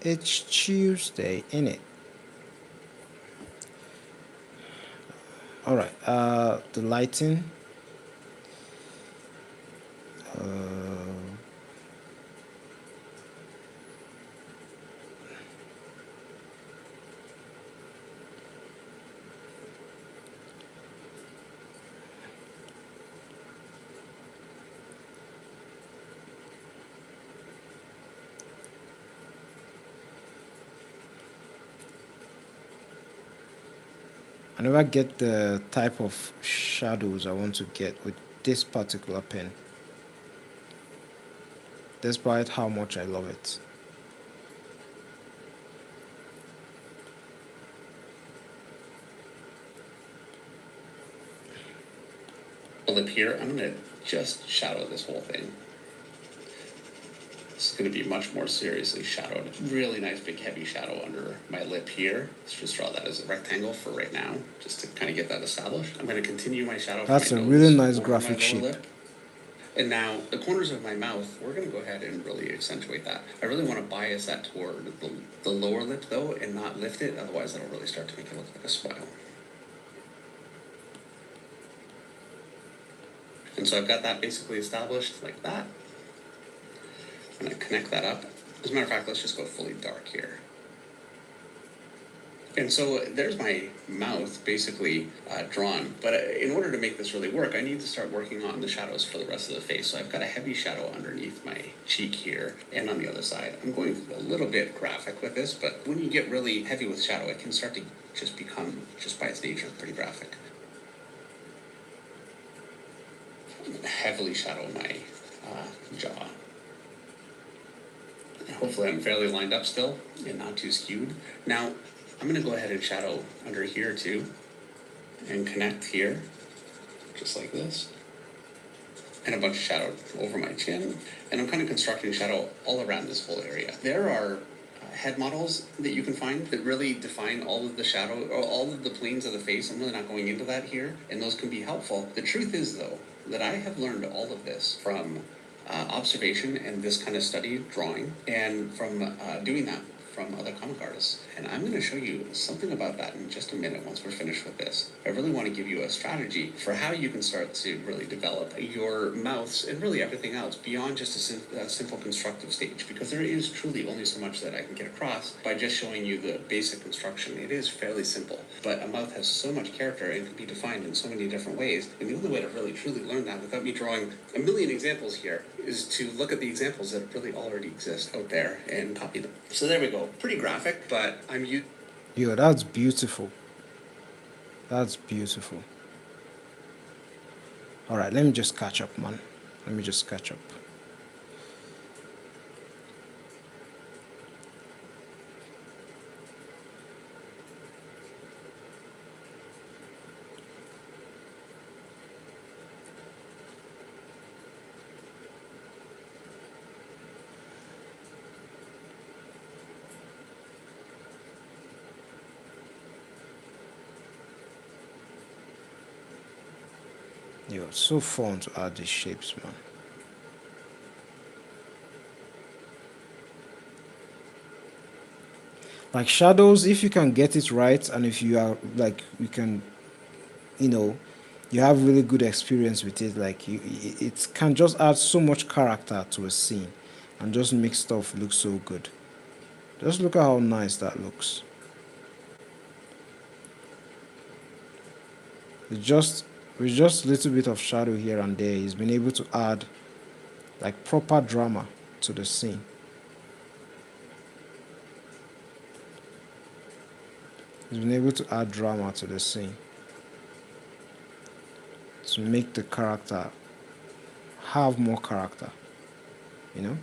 [SPEAKER 1] It's Tuesday, innit? All right. The lighting. I never get the type of shadows I want to get with this particular pen, despite how much I love it.
[SPEAKER 2] Lip here, I'm going to just shadow this whole thing. It's going to be much more seriously shadowed. Really nice big heavy shadow under my lip here. Let's just draw that as a rectangle for right now, just to kind of get that established. I'm going to continue my shadow
[SPEAKER 1] That's
[SPEAKER 2] for
[SPEAKER 1] a
[SPEAKER 2] my
[SPEAKER 1] really
[SPEAKER 2] nose
[SPEAKER 1] nice
[SPEAKER 2] over my
[SPEAKER 1] graphic
[SPEAKER 2] lower
[SPEAKER 1] shape.
[SPEAKER 2] lip. And now the corners of my mouth, we're going to go ahead and really accentuate that. I really want to bias that toward the lower lip though and not lift it, otherwise that'll really start to make it look like a smile. And so I've got that basically established like that. I'm going to connect that up. As a matter of fact, let's just go fully dark here. And so there's my mouth basically drawn. But in order to make this really work, I need to start working on the shadows for the rest of the face. So I've got a heavy shadow underneath my cheek here and on the other side. I'm going a little bit graphic with this, but when you get really heavy with shadow, it can start to just become, just by its nature, pretty graphic. Heavily shadow my jaw. Hopefully I'm fairly lined up still and not too skewed. Now, I'm going to go ahead and shadow under here too and connect here, just like this. And a bunch of shadow over my chin. And I'm kind of constructing shadow all around this whole area. There are head models that you can find that really define all of the shadow, or all of the planes of the face. I'm really not going into that here, and those can be helpful. The truth is, though, that I have learned all of this from observation and this kind of study drawing, and from doing that from other comic artists. And I'm going to show you something about that in just a minute once we're finished with this. I really want to give you a strategy for how you can start to really develop your mouths and really everything else beyond just a simple constructive stage, because there is truly only so much that I can get across by just showing you the basic construction. It is fairly simple, but a mouth has so much character and can be defined in so many different ways. And the only way to really truly learn that without me drawing a million examples here is to look at the examples that really already exist out there and copy them. So there we go. Pretty graphic, but I'm using...
[SPEAKER 1] Yo, that's beautiful. That's beautiful. Alright, let me just catch up, man. Let me just catch up. Yo, it's so fun to add these shapes, man. Like shadows, if you can get it right, and if you are like, you can, you know, you have really good experience with it, like it can just add so much character to a scene and just make stuff look so good. Just look at how nice that looks. It's just with just a little bit of shadow here and there, he's been able to add like proper drama to the scene. He's been able to add drama to the scene to make the character have more character, you know?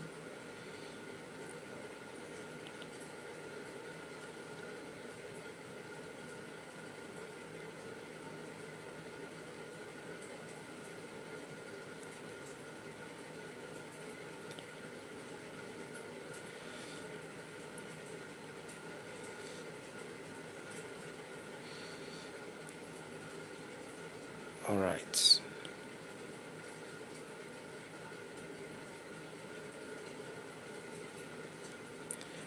[SPEAKER 1] All right.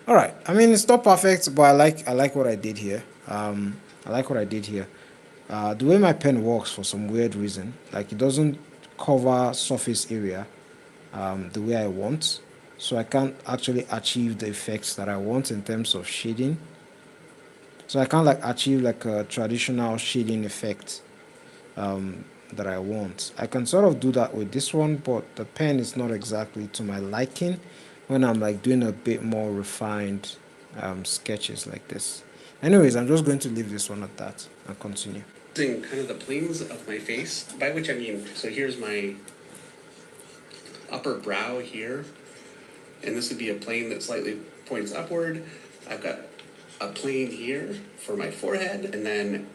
[SPEAKER 1] All right. I mean, it's not perfect, but I like what I did here. I like what I did here. The way my pen works, for some weird reason, like it doesn't cover surface area the way I want, so I can't actually achieve the effects that I want in terms of shading. So I can't like achieve like a traditional shading effect that I want. I can sort of do that with this one, but the pen is not exactly to my liking when I'm like doing a bit more refined sketches like this. Anyways, I'm just going to leave this one at that and continue.
[SPEAKER 2] Using kind of the planes of my face, by which I mean, so here's my upper brow here, and this would be a plane that slightly points upward. I've got a plane here for my forehead, and then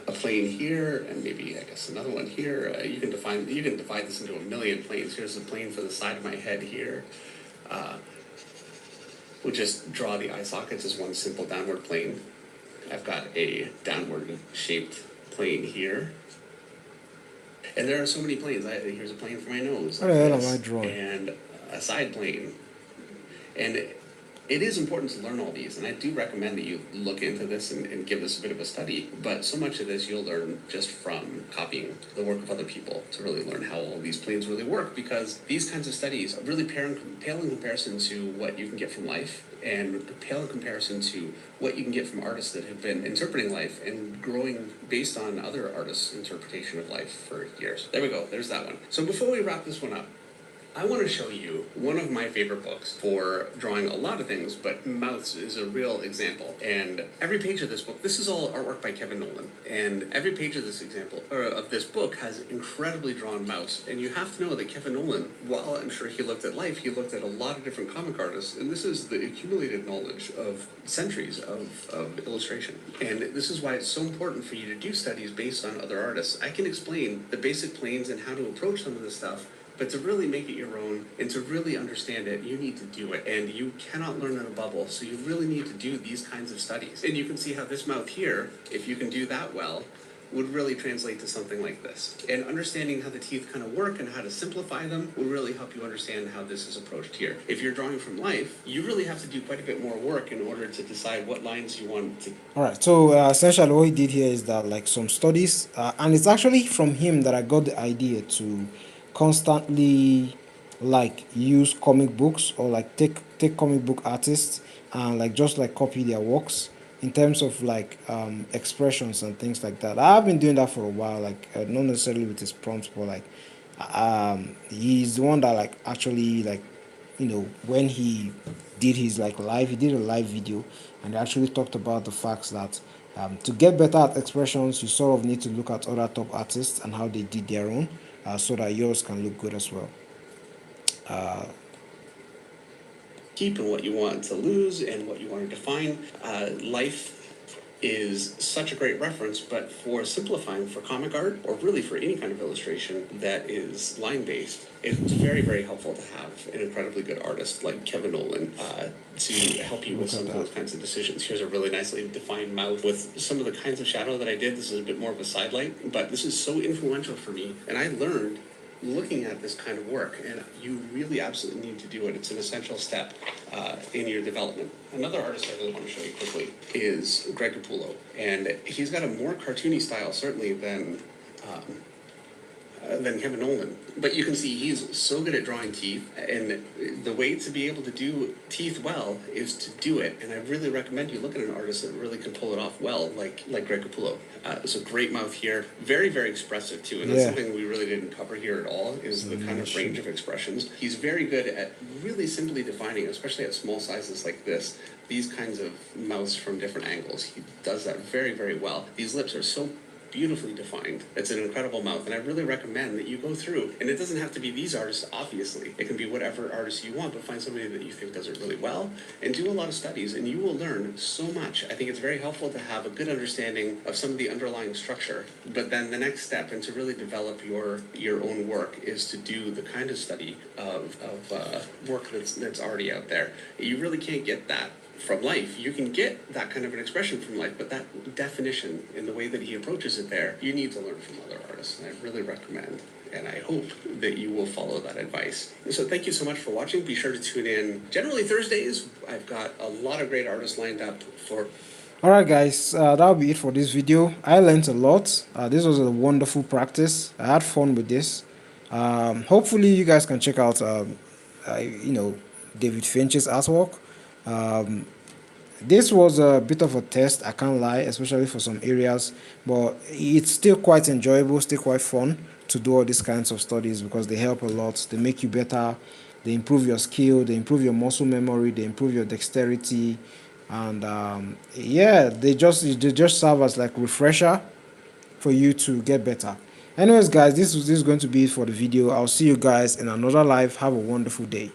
[SPEAKER 2] a plane here, and maybe I guess another one here. You can divide this into a million planes. Here's the plane for the side of my head here. We'll just draw the eye sockets as one simple downward plane. I've got a downward shaped plane here. And there are so many planes. Here's a plane for my nose.
[SPEAKER 1] What the hell am I drawing?
[SPEAKER 2] And a side plane. And it is important to learn all these, and I do recommend that you look into this and give this a bit of a study. But so much of this you'll learn just from copying the work of other people to really learn how all these planes really work, because these kinds of studies really pale in comparison to what you can get from life, and pale in comparison to what you can get from artists that have been interpreting life and growing based on other artists' interpretation of life for years. There we go, there's that one. So before we wrap this one up, I want to show you one of my favorite books for drawing a lot of things, but mouths is a real example. And every page of this book, this is all artwork by Kevin Nolan, and every page of this book has incredibly drawn mouths. And you have to know that Kevin Nolan, while I'm sure he looked at life, he looked at a lot of different comic artists, and this is the accumulated knowledge of centuries of illustration. And this is why it's so important for you to do studies based on other artists. I can explain the basic planes and how to approach some of this stuff, but to really make it your own and to really understand it, you need to do it. And you cannot learn in a bubble, so you really need to do these kinds of studies. And you can see how this mouth here, if you can do that well, would really translate to something like this. And understanding how the teeth kind of work and how to simplify them will really help you understand how this is approached here. If you're drawing from life, you really have to do quite a bit more work in order to decide what lines you want to.
[SPEAKER 1] All right, so essentially what he did here is that like some studies, and it's actually from him that I got the idea to constantly like use comic books, or like take comic book artists and like just like copy their works in terms of like expressions and things like that. I've been doing that for a while, like not necessarily with his prompts, but like he's the one that like actually like, you know, when he did his like live, he did a live video and actually talked about the facts that to get better at expressions, you sort of need to look at other top artists and how they did their own, so that yours can look good as well.
[SPEAKER 2] Keep and what you want to lose and what you want to define. Life is such a great reference, but for simplifying for comic art, or really for any kind of illustration that is line-based, it's very, very helpful to have an incredibly good artist like Kevin Nolan to help you with some of those kinds of decisions. Here's a really nicely defined mouth with some of the kinds of shadow that I did. This is a bit more of a side light, but this is so influential for me, and I learned looking at this kind of work, and you really absolutely need to do it. It's an essential step in your development. Another artist I really want to show you quickly is Greg Capullo, and he's got a more cartoony style certainly than Kevin Nolan. But you can see he's so good at drawing teeth, and the way to be able to do teeth well is to do it. And I really recommend you look at an artist that really can pull it off well, like Greg Capullo. It's a great mouth here, very, very expressive too, and that's something we really didn't cover here at all, is the kind of range of expressions. He's very good at really simply defining, especially at small sizes like this, these kinds of mouths from different angles. He does that very, very well. These lips are so beautifully defined. It's an incredible mouth, and I really recommend that you go through, and it doesn't have to be these artists, obviously. It can be whatever artist you want, but find somebody that you think does it really well, and do a lot of studies, and you will learn so much. I think it's very helpful to have a good understanding of some of the underlying structure, but then the next step, and to really develop your own work, is to do the kind of study of work that's already out there. You really can't get that from life. You can get that kind of an expression from life, but that definition and the way that he approaches it there, you need to learn from other artists, and I really recommend, and I hope that you will follow that advice. So thank you so much for watching. Be sure to tune in generally Thursdays. I've got a lot of great artists lined up for.
[SPEAKER 1] Alright guys, that'll be it for this video. I learned a lot. This was a wonderful practice. I had fun with this. Hopefully you guys can check out David Finch's artwork. This was a bit of a test, I can't lie, especially for some areas, but it's still quite enjoyable, still quite fun to do all these kinds of studies, because they help a lot. They make you better, they improve your skill, they improve your muscle memory, they improve your dexterity, and yeah, they just serve as like refresher for you to get better. Anyways, guys, this is going to be it for the video. I'll see you guys in another live. Have a wonderful day.